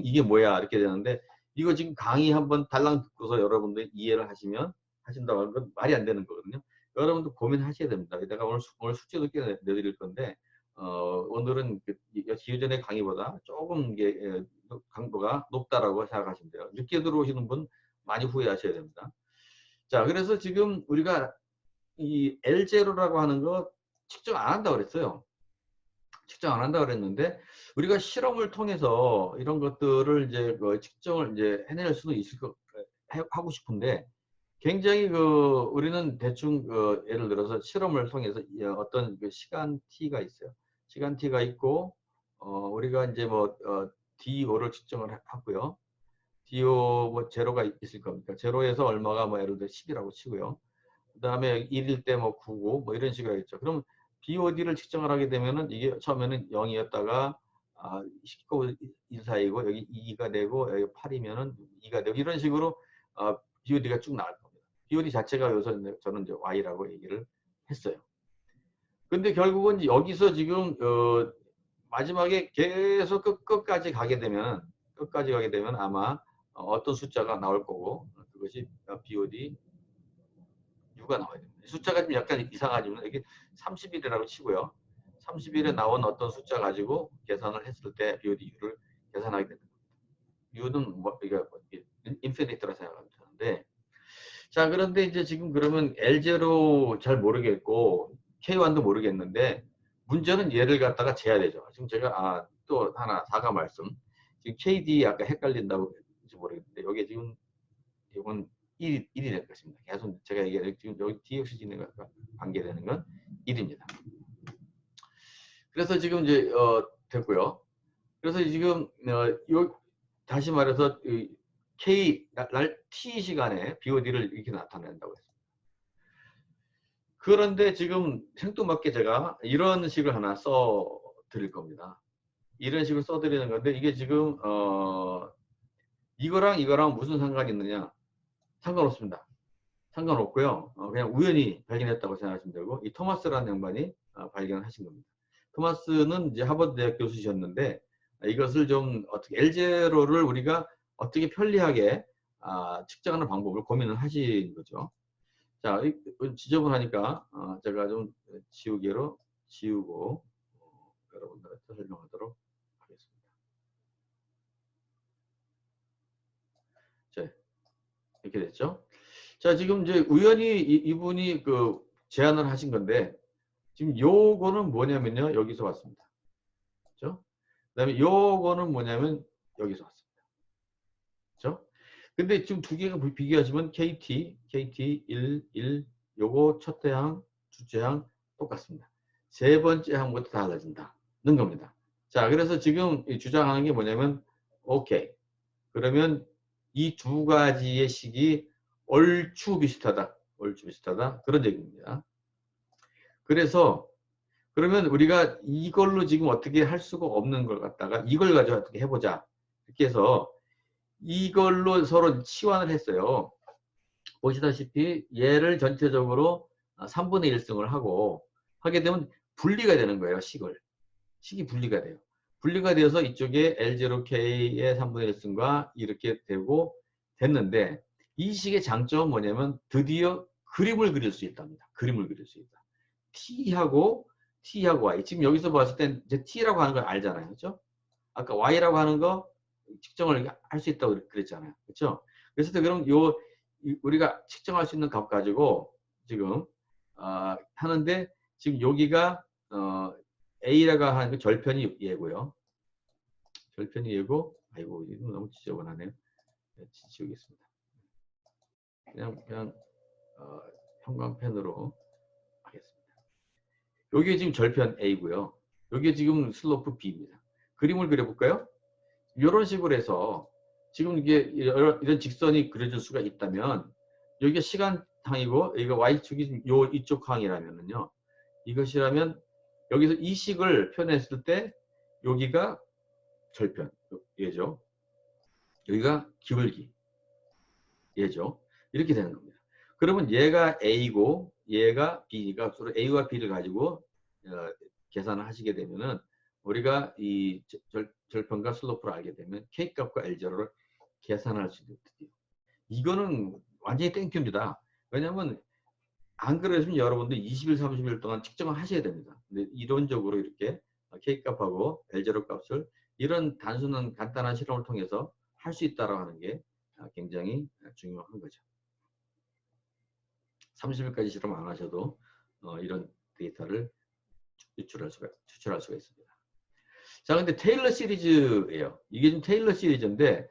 이게 뭐야 이렇게 되는데, 이거 지금 강의 한번 달랑 듣고서 여러분들 이해를 하신다고 하는 건 말이 안 되는 거거든요. 여러분도 고민하셔야 됩니다. 내가 오늘 숙제도 꽤 내드릴 건데, 오늘은 기존의 강의보다 조금 이게 강도가 높다라고 생각하시면 돼요. 늦게 들어오시는 분 많이 후회하셔야 됩니다. 자, 그래서 지금 우리가 이 L0라고 하는 거 측정 안 한다고 그랬어요. 측정 안 한다고 그랬는데, 우리가 실험을 통해서 이런 것들을 이제 측정을 이제 해낼 수도 있을 거 하고 싶은데, 굉장히 우리는 대충 예를 들어서 실험을 통해서 어떤 시간 T가 있어요. 시간 T가 있고 우리가 이제 DO를 측정을 하고요. DO 제로가 있을 겁니까? 제로에서 얼마가 예를 들어 10이라고 치고요. 그다음에 1일 때 9고 이런 식으로 하겠죠. 그럼 BOD를 측정을 하게 되면은 이게 처음에는 0이었다가 19, 1 사이고 여기 2가 되고 여기 8이면은 2가 되고 이런 식으로 BOD가 쭉 나올 겁니다. BOD 자체가 여기서 저는 이제 Y라고 얘기를 했어요. 근데 결국은 여기서 지금 마지막에 계속 끝까지 가게 되면 아마 어떤 숫자가 나올 거고, 그것이 BOD U가 나와야 됩니다. 숫자가 좀 약간 이상하지만 여기 30일이라고 치고요. 30일에 나온 어떤 숫자 가지고 계산을 했을 때 BOD U를 계산하게 됩니다. U는 이게 인피니트라 생각하면 되는데, 자, 그런데 이제 지금 그러면 L0 잘 모르겠고 K1도 모르겠는데, 문제는 얘를 갖다가 재야 되죠. 지금 제가 또 하나 사과 말씀. 지금 KD 아까 헷갈린다고 모르겠는데, 여기 지금 이건 1이 될 것입니다. 계속 제가 얘기한 지금 여기 dx 있는 것과 관계되는 건 1입니다. 그래서 지금 이제 됐고요. 그래서 지금 다시 말해서 k 날 t 시간에 BOD를 이렇게 나타낸다고 했습니다. 그런데 지금 생뚱맞게 제가 이런 식을 하나 써 드릴 겁니다. 이런 식으로 써 드리는 건데 이게 지금 이거랑 무슨 상관이 있느냐? 상관없습니다. 상관없고요. 그냥 우연히 발견했다고 생각하시면 되고, 이 토마스라는 양반이 발견하신 겁니다. 토마스는 이제 하버드 대학 교수셨는데, 이것을 좀 어떻게 L0를 우리가 어떻게 편리하게 측정하는 방법을 고민을 하신 거죠. 자, 지저분하니까 제가 좀 지우고 여러분들한테 설명하도록 하겠습니다. 자, 이렇게 됐죠? 자, 지금 이제 우연히 이분이 그 제안을 하신 건데, 지금 요거는 뭐냐면요. 여기서 왔습니다. 그죠? 그 다음에 요거는 뭐냐면 여기서 왔습니다. 그죠? 근데 지금 두 개가 비교하시면 KT 1, 요거 첫째 항, 둘째 항 똑같습니다. 세 번째 항부터 달라진다는 겁니다. 자, 그래서 지금 주장하는 게 뭐냐면, 오케이. 그러면 이 두 가지의 식이 얼추 비슷하다. 그런 얘기입니다. 그래서 그러면 우리가 이걸로 지금 어떻게 할 수가 없는 걸 갖다가 이걸 가지고 어떻게 해보자. 이렇게 해서 이걸로 서로 치환을 했어요. 보시다시피 얘를 전체적으로 3분의 1승을 하게 되면 분리가 되는 거예요. 식이 분리가 돼요. 분리가 되어서 이쪽에 L0K의 3분의 1승과 이렇게 되고 됐는데 이 식의 장점은 뭐냐면 드디어 그림을 그릴 수 있답니다. 그림을 그릴 수 있다. T하고 Y. 지금 여기서 봤을 땐 이제 T라고 하는 걸 알잖아요. 그렇죠? 아까 Y라고 하는 거 측정을 할 수 있다고 그랬잖아요. 그렇죠? 그래서 그럼 우리가 측정할 수 있는 값 가지고 지금 하는데 지금 여기가 A라고 하는 그 절편이 얘고요. 절편이 얘고, 아이고, 이거 너무 지저분하네요. 네, 지우겠습니다. 그냥 형광펜으로 하겠습니다. 여기 지금 절편 A고요. 여기 지금 슬로프 B입니다. 그림을 그려볼까요? 이런 식으로 해서 지금 이게 이런 직선이 그려질 수가 있다면 여기가 시간항이고 여기가 Y축이 이쪽 항이라면요. 이것이라면 여기서 이 식을 표현했을 때 여기가 절편 얘죠. 여기가 기울기 얘죠. 이렇게 되는 겁니다. 그러면 얘가 A고 얘가 B가 서로 A와 B를 가지고 계산을 하시게 되면은 우리가 이 절편과 슬로프를 알게 되면 K 값과 L0를 계산할 수 있는 드디어. 이거는 완전히 땡큐입니다. 왜냐하면 안 그러시면 여러분들 20일, 30일 동안 측정을 하셔야 됩니다. 근데 이론적으로 이렇게 K 값하고 L0 값을 이런 단순한 간단한 실험을 통해서 할 수 있다고 하는 게 굉장히 중요한 거죠. 30일까지 실험 안 하셔도 이런 데이터를 추출할 수가 있습니다. 자, 근데 테일러 시리즈예요. 이게 좀 테일러 시리즈인데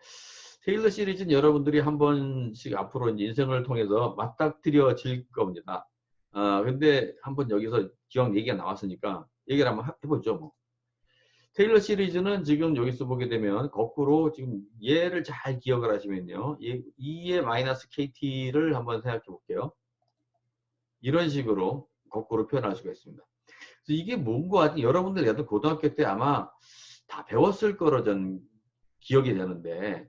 테일러 시리즈는 여러분들이 한 번씩 앞으로 이제 인생을 통해서 맞닥뜨려질 겁니다. 근데 한번 여기서 기왕 얘기가 나왔으니까 얘기를 한번 해보죠. 뭐. 테일러 시리즈는 지금 여기서 보게 되면 거꾸로 지금 얘를 잘 기억을 하시면요. 2의 마이너스 KT를 한번 생각해 볼게요. 이런 식으로 거꾸로 표현할 수가 있습니다. 그래서 이게 뭔가 여러분들 예를 고등학교 때 아마 다 배웠을 거로 전 기억이 되는데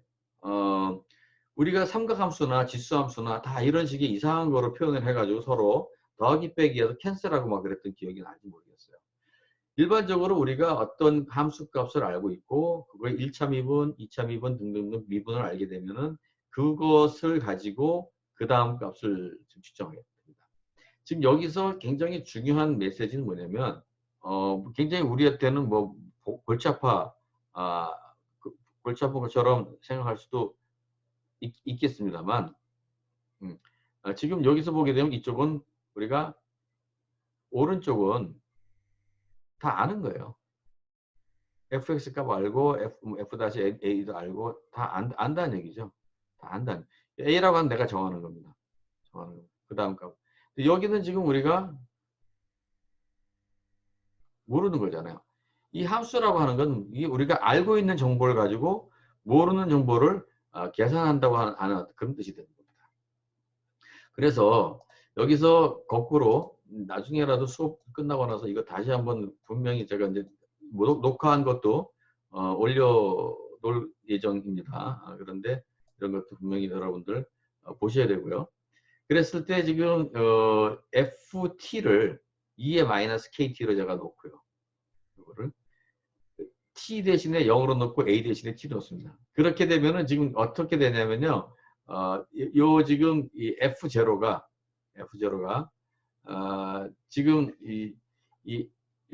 우리가 삼각함수나 지수함수나 다 이런 식의 이상한 거로 표현을 해가지고 서로 더하기 빼기해서 캔슬하고 막 그랬던 기억이 나지 모르겠어요. 일반적으로 우리가 어떤 함수 값을 알고 있고 그거의 1차 미분, 2차 미분 등등등 미분을 알게 되면은 그것을 가지고 그 다음 값을 측정하게 됩니다. 지금 여기서 굉장히 중요한 메시지는 뭐냐면 굉장히 우리한테는 뭐 골치 아파 골치 아픈 것처럼 생각할 수도 있겠습니다만 지금 여기서 보게 되면 이쪽은 우리가 오른쪽은 다 아는 거예요. fx 값 알고 f-a도 알고 다 안다는 얘기죠. 다 안다는. A라고 하는 내가 정하는 겁니다. 정하는 겁니다. 그 다음 값. 여기는 지금 우리가 모르는 거잖아요. 이 함수라고 하는 건 이 우리가 알고 있는 정보를 가지고 모르는 정보를 계산한다고 하는 그런 뜻이 되는 겁니다. 그래서 여기서 거꾸로 나중에라도 수업 끝나고 나서 이거 다시 한번 분명히 제가 이제 녹화한 것도 올려놓을 예정입니다. 그런데 이런 것도 분명히 여러분들 보셔야 되고요. 그랬을 때 지금 FT를 2의 마이너스 KT로 제가 놓고요. 이거를 T 대신에 0으로 놓고 A 대신에 T로 놓습니다. 그렇게 되면은 지금 어떻게 되냐면요. 요 지금 이 F0가 지금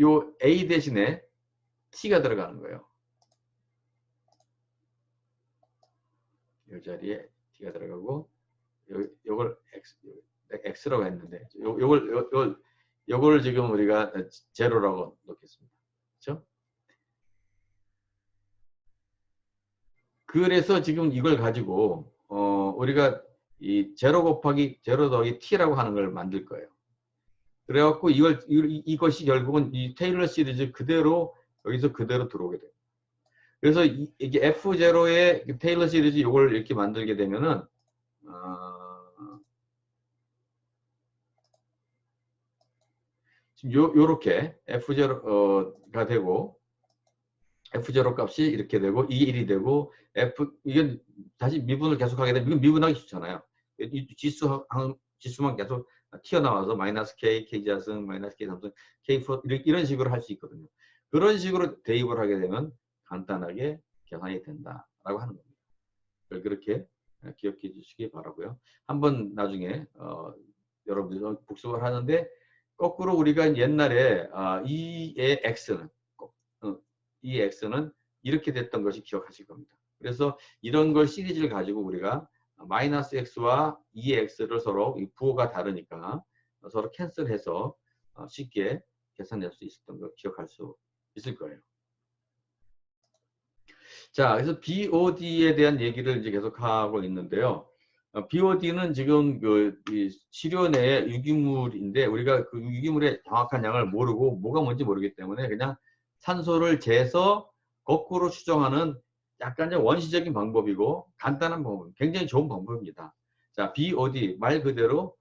요 A 대신에 T가 들어가는 거예요. 이 자리에 T가 들어가고 요걸 X라고 했는데 요걸 지금 우리가 제로라고 놓겠습니다. 그렇죠? 그래서 지금 이걸 가지고 우리가 이 제로 곱하기 제로 더하기 t라고 하는 걸 만들 거예요. 그래갖고 이것이 결국은 이 테일러 시리즈 그대로 여기서 그대로 들어오게 돼요. 그래서 이게 F0의 테일러 시리즈 이걸 이렇게 만들게 되면은 지금 요렇게 F0가 되고 F0 값이 이렇게 되고 이게 1이 되고 이건 다시 미분을 계속하게 되면 이건 미분하기 좋잖아요. 이 지수만 계속 튀어나와서 마이너스 K, K자승, 마이너스 K3승, K4 이런 식으로 할 수 있거든요. 그런 식으로 대입을 하게 되면 간단하게 계산이 된다라고 하는 겁니다. 그렇게 기억해 주시기 바라고요. 한번 나중에 여러분들 복습을 하는데 거꾸로 우리가 옛날에 이의 x는 이 x는 이렇게 됐던 것이 기억하실 겁니다. 그래서 이런 걸 시리즈를 가지고 우리가 마이너스 x와 2의 x를 서로 부호가 다르니까 서로 캔슬해서 쉽게 계산할 수 있었던 걸 기억할 수 있을 거예요. 자, 그래서 BOD에 대한 얘기를 이제 계속 하고 있는데요. BOD는 지금 시료 내의 유기물인데 우리가 그 유기물의 정확한 양을 모르고 뭐가 뭔지 모르기 때문에 그냥 산소를 재서 거꾸로 추정하는 약간 원시적인 방법이고 간단한 방법, 굉장히 좋은 방법입니다. 자, BOD 말 그대로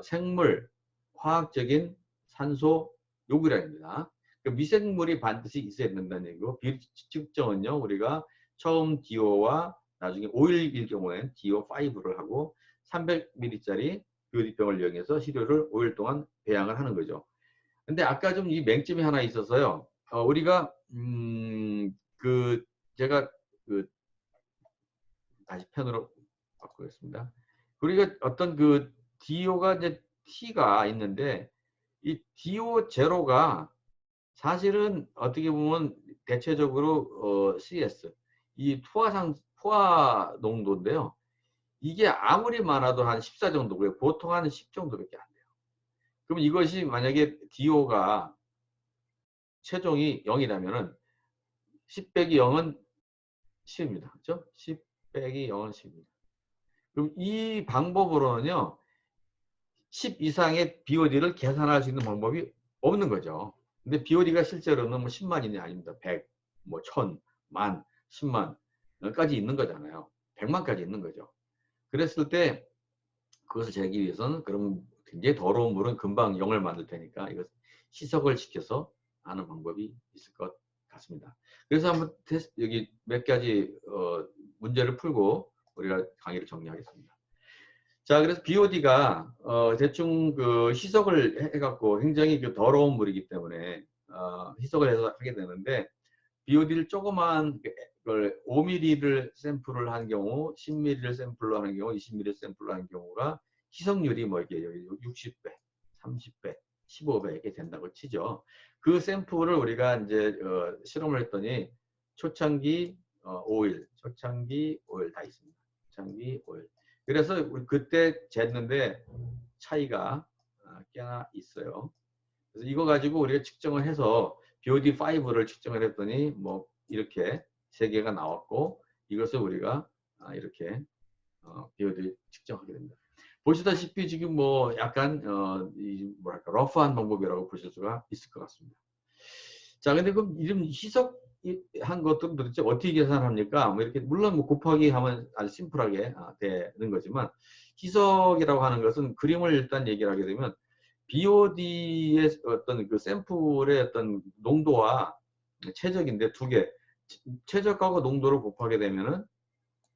생물, 화학적인 산소 요구량입니다. 그 미생물이 반드시 있어야 된다는 얘기고 비측정은요 우리가 처음 DO와 나중에 오일일 경우엔 DO5를 하고 300ml짜리 BOD병을 이용해서 시료를 5일 동안 배양을 하는 거죠. 근데 아까 좀 이 맹점이 하나 있어서요. 우리가 제가 다시 펜으로 바꾸겠습니다. 우리가 어떤 DO가 이제 T가 있는데 이 DO 제로가 사실은 어떻게 보면 대체적으로 CS 이 포화 농도인데요. 이게 아무리 많아도 한 14 정도고요. 보통 한 10 정도밖에 안 돼요. 그럼 이것이 만약에 DO가 최종이 0이라면은 10 빼기 0은 10입니다. 그렇죠? 10 빼기 0은 10입니다. 그럼 이 방법으로는요. 10 이상의 BOD를 계산할 수 있는 방법이 없는 거죠. 근데 BOD가 실제로는 뭐 10만이 아닙니다. 100, 뭐 1000, 만, 10만까지 있는 거잖아요. 100만까지 있는 거죠. 그랬을 때 그것을 재기 위해서는 그럼 굉장히 더러운 물은 금방 0을 만들 테니까 이것 희석을 시켜서 하는 방법이 있을 것 같습니다. 그래서 한번 여기 몇 가지 문제를 풀고 우리가 강의를 정리하겠습니다. 자, 그래서 BOD가 대충 희석을 해갖고 굉장히 더러운 물이기 때문에 희석을 해서 하게 되는데 BOD를 조그만 걸 5mm를 샘플을 한 경우, 10mm를 샘플로 하는 경우, 20mm 샘플로 하는 경우가 희석률이 뭐 이게 60배, 30배, 15배 이렇게 된다고 치죠. 그 샘플을 우리가 이제 실험을 했더니 초창기 오일, 초창기 오일 다 있습니다. 초창기 오일. 그래서 우리 그때 쟀는데 차이가 꽤나 있어요. 그래서 이거 가지고 우리가 측정을 해서 BOD5를 측정을 했더니 뭐 이렇게 세 개가 나왔고 이것을 우리가 이렇게 BOD 측정하게 됩니다. 보시다시피 지금 뭐 약간 이 뭐랄까 러프한 방법이라고 보실 수가 있을 것 같습니다. 자, 근데 그럼 이런 희석한 것들은 도대체 어떻게 계산합니까? 뭐 이렇게 물론 뭐 곱하기 하면 아주 심플하게 되는 거지만 희석이라고 하는 것은 그림을 일단 얘기를 하게 되면 BOD의 어떤 그 샘플의 어떤 농도와 최적인데 두 개, 최적하고 농도를 곱하게 되면은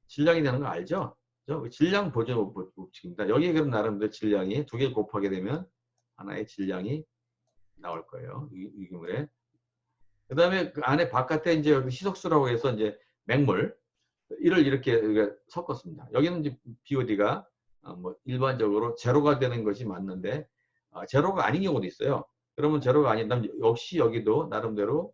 질량이 되는 거 알죠? 그죠? 질량 보존 법칙입니다. 여기에 그럼 나름대로 질량이 두 개 곱하게 되면 하나의 질량이 나올 거예요. 유기물에. 그 다음에 그 안에 바깥에 이제 여기 희석수라고 해서 이제 맹물, 이를 이렇게 섞었습니다. 여기는 이제 BOD가 뭐 일반적으로 제로가 되는 것이 맞는데 제로가 아닌 경우도 있어요. 그러면 제로가 아니다면 역시 여기도 나름대로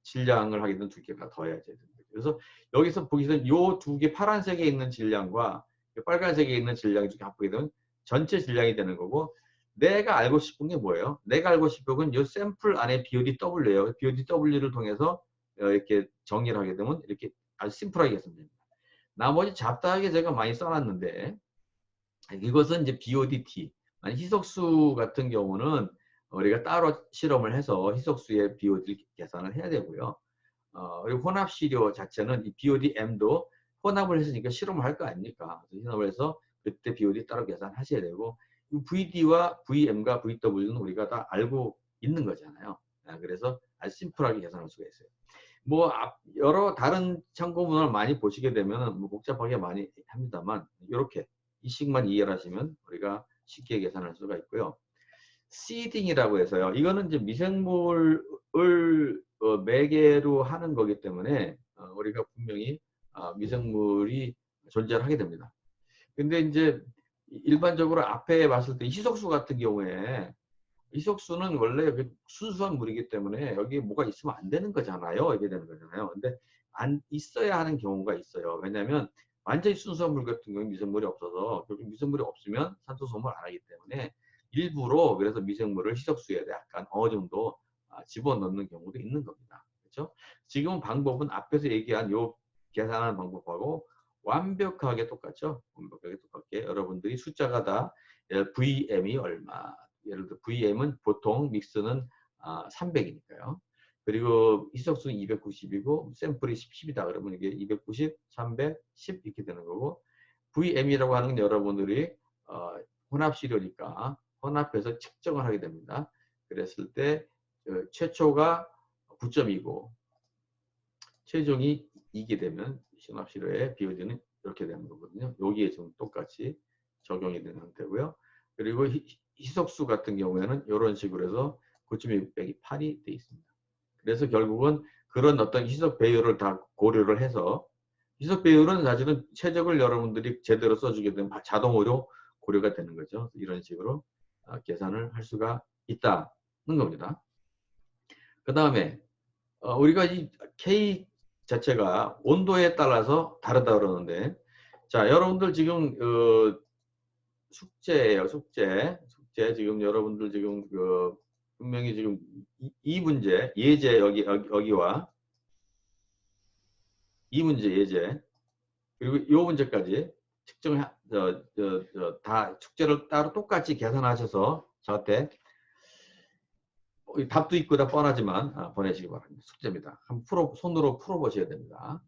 질량을 하게 되면 두 개가 더해야 됩니다. 그래서 여기서 보시면 이 두 개 파란색에 있는 질량과 빨간색에 있는 질량이 두 개 합하게 되면 전체 질량이 되는 거고 내가 알고 싶은 게 뭐예요? 내가 알고 싶은 건 이 샘플 안에 BODW예요. BODW를 통해서 이렇게 정리를 하게 되면 이렇게 아주 심플하게 했습니다. 나머지 잡다하게 제가 많이 써놨는데 이것은 이제 BODT. 희석수 같은 경우는 우리가 따로 실험을 해서 희석수의 BOD를 계산을 해야 되고요. 그리고 혼합시료 자체는 이 BODM도 혼합을 했으니까 실험을 할 거 아닙니까? 혼합을 해서 그때 BOD 따로 계산하셔야 되고 VD와 VM과 VW는 우리가 다 알고 있는 거잖아요. 그래서 아주 심플하게 계산할 수가 있어요. 뭐 여러 다른 참고문을 많이 보시게 되면 뭐 복잡하게 많이 합니다만 이렇게 이식만 이해를 하시면 우리가 쉽게 계산할 수가 있고요. 시딩이라고 해서요. 이거는 이제 미생물을 매개로 하는 거기 때문에 우리가 분명히 미생물이 존재를 하게 됩니다. 근데 이제 일반적으로 앞에 봤을 때 희석수 같은 경우에 희석수는 원래 순수한 물이기 때문에 여기 뭐가 있으면 안 되는 거잖아요. 이게 되는 거잖아요. 근데 안 있어야 하는 경우가 있어요. 왜냐하면 완전히 순수한 물 같은 경우는 미생물이 없어서 결국 미생물이 없으면 산소 소모를 안 하기 때문에 일부러 그래서 미생물을 희석수에 약간 어느 정도 집어넣는 경우도 있는 겁니다. 그렇죠? 지금 방법은 앞에서 얘기한 요 계산하는 방법하고 완벽하게 똑같죠. 완벽하게 똑같게 여러분들이 숫자가 다 VM이 얼마, 예를 들어 VM은 보통 믹스는 300이니까요. 그리고 희석수는 290이고 샘플이 10이다 그러면 이게 290, 300, 10 이렇게 되는 거고 VM이라고 하는 건 여러분들이 혼합시료니까 혼합해서 측정을 하게 됩니다. 그랬을 때 최초가 9점이고 최종이 2게 되면 혼합시료의 BOD는 이렇게 되는 거거든요. 여기에 좀 똑같이 적용이 되는 상태고요. 그리고 희석수 같은 경우에는 이런 식으로 해서 9.2 빼기 8이 되어 있습니다. 그래서 결국은 그런 어떤 희석 배율을 다 고려를 해서 희석 배율은 사실은 최적을 여러분들이 제대로 써주게 되면 자동으로 고려가 되는 거죠. 이런 식으로 계산을 할 수가 있다는 겁니다. 그 다음에 우리가 이 K 자체가 온도에 따라서 다르다 그러는데 자 여러분들 지금 숙제예요. 숙제 지금 여러분들 지금 분명히 지금 이 문제 예제 여기와 이 문제 예제 그리고 이 문제까지 측정 다 숙제를 따로 똑같이 계산하셔서 저한테 답도 있고 다 뻔하지만 보내시기 바랍니다. 숙제입니다. 한번 손으로 풀어보셔야 됩니다.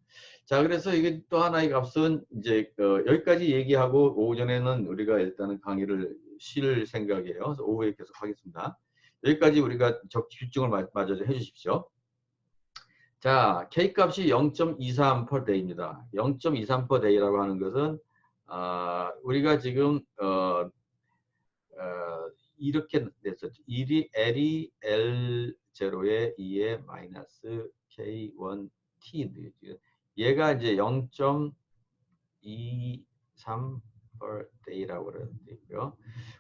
자, 그래서 이게 또 하나의 값은 이제 여기까지 얘기하고 오전에는 우리가 일단은 강의를 쉴 생각이에요. 그래서 오후에 계속 하겠습니다. 여기까지 우리가 집중을 마저 해주십시오. 자, K값이 0.23 per day입니다. 0.23 per day라고 하는 것은 우리가 지금 이렇게 됐었죠. L이 L0에 2에 마이너스 K1T. 얘가 이제 0.23 per day라고 그러는데요.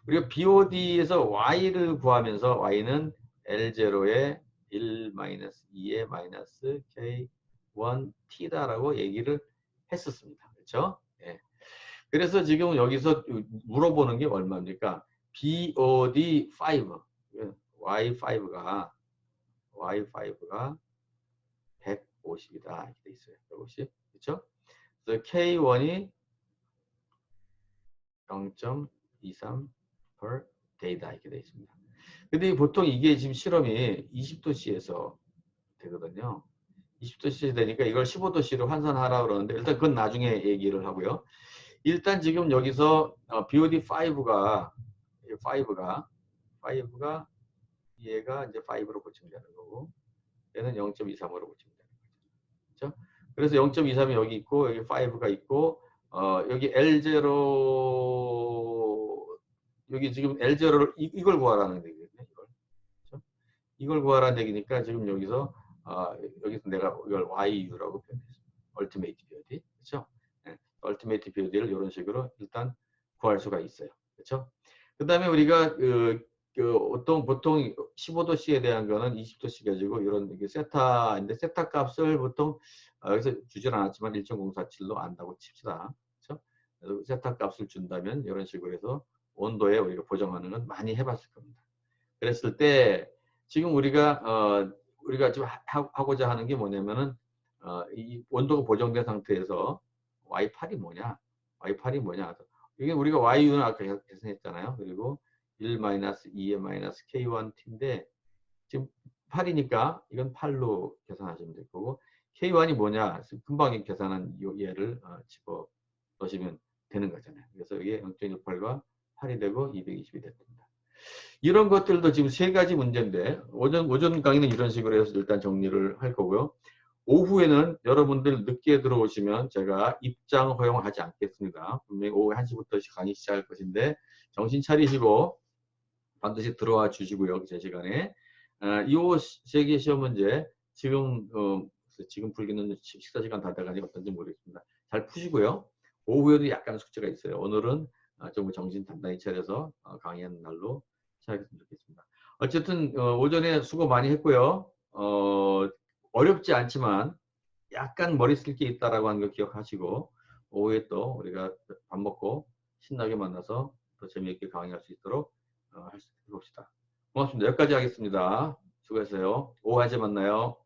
우리가 BOD에서 Y를 구하면서 Y는 L0에 1 마이너스 2에 마이너스 K1T다라고 얘기를 했었습니다. 그렇죠? 예. 그래서 지금 여기서 물어보는 게 얼마입니까? BOD5, Y5가 150이다. 이렇게 돼 있어요. 150. 그렇죠? 그래서 K1이 0.23 per day다 이렇게 되어 있습니다. 근데 보통 이게 지금 실험이 20도씨에서 되거든요. 20도씨 되니까 이걸 15도씨로 환산하라 그러는데 일단 그건 나중에 얘기를 하고요. 일단 지금 여기서 BOD5가 얘가 이제 5로 고치면 되는 거고 얘는 0.23으로 고치면 되는 거죠. 그렇죠? 그래서 0.23이 여기 있고 여기 5가 있고 여기 L0 여기 지금 L0를 이걸 구하라는 얘기거든요. 그렇죠? 이걸 구하라는 얘기니까 지금 여기서 여기서 내가 이걸 YU라고 표현했습니다. Ultimate BOD. 그렇죠? 네. Ultimate BOD를 이런 식으로 일단 구할 수가 있어요. 그렇죠? 그 다음에 우리가 보통 15도씨에 대한 거는 20도씨 가지고 이런 세타인데 세타 값을 보통 여기서 주질 않았지만 1.047로 안다고 칩시다. 그렇죠? 그래서 세타 값을 준다면 이런 식으로 해서 온도에 우리가 보정하는 건 많이 해봤을 겁니다. 그랬을 때 지금 우리가 지금 하고자 하는 게 뭐냐면은 이 온도가 보정된 상태에서 Y8이 뭐냐? Y8이 뭐냐? 이게 우리가 Yu는 아까 계산했잖아요. 그리고 1-2의-K1t인데 지금 8이니까 이건 8로 계산하시면 될 거고 K1이 뭐냐? 금방 계산한 얘를 집어 넣으시면 되는 거잖아요. 그래서 이게 0.18과 8이 되고 220이 됐습니다. 이런 것들도 지금 세 가지 문제인데 오전 강의는 이런 식으로 해서 일단 정리를 할 거고요. 오후에는 여러분들 늦게 들어오시면 제가 입장 허용하지 않겠습니다. 분명히 오후 1시부터 강의 시작할 것인데 정신 차리시고 반드시 들어와 주시고요. 제 시간에. 이 세 개 시험 문제 지금 풀기는 식사 시간 다 돼가니 어떤지 모르겠습니다. 잘 푸시고요. 오후에도 약간 숙제가 있어요. 오늘은 좀 정신 단단히 차려서 강의하는 날로 시작했으면 좋겠습니다. 어쨌든 오전에 수고 많이 했고요. 어렵지 않지만 약간 머리 쓸 게 있다라고 하는 거 기억하시고 오후에 또 우리가 밥 먹고 신나게 만나서 더 재미있게 강의할 수 있도록 해봅시다. 고맙습니다. 여기까지 하겠습니다. 수고하세요. 오후 1시에 만나요.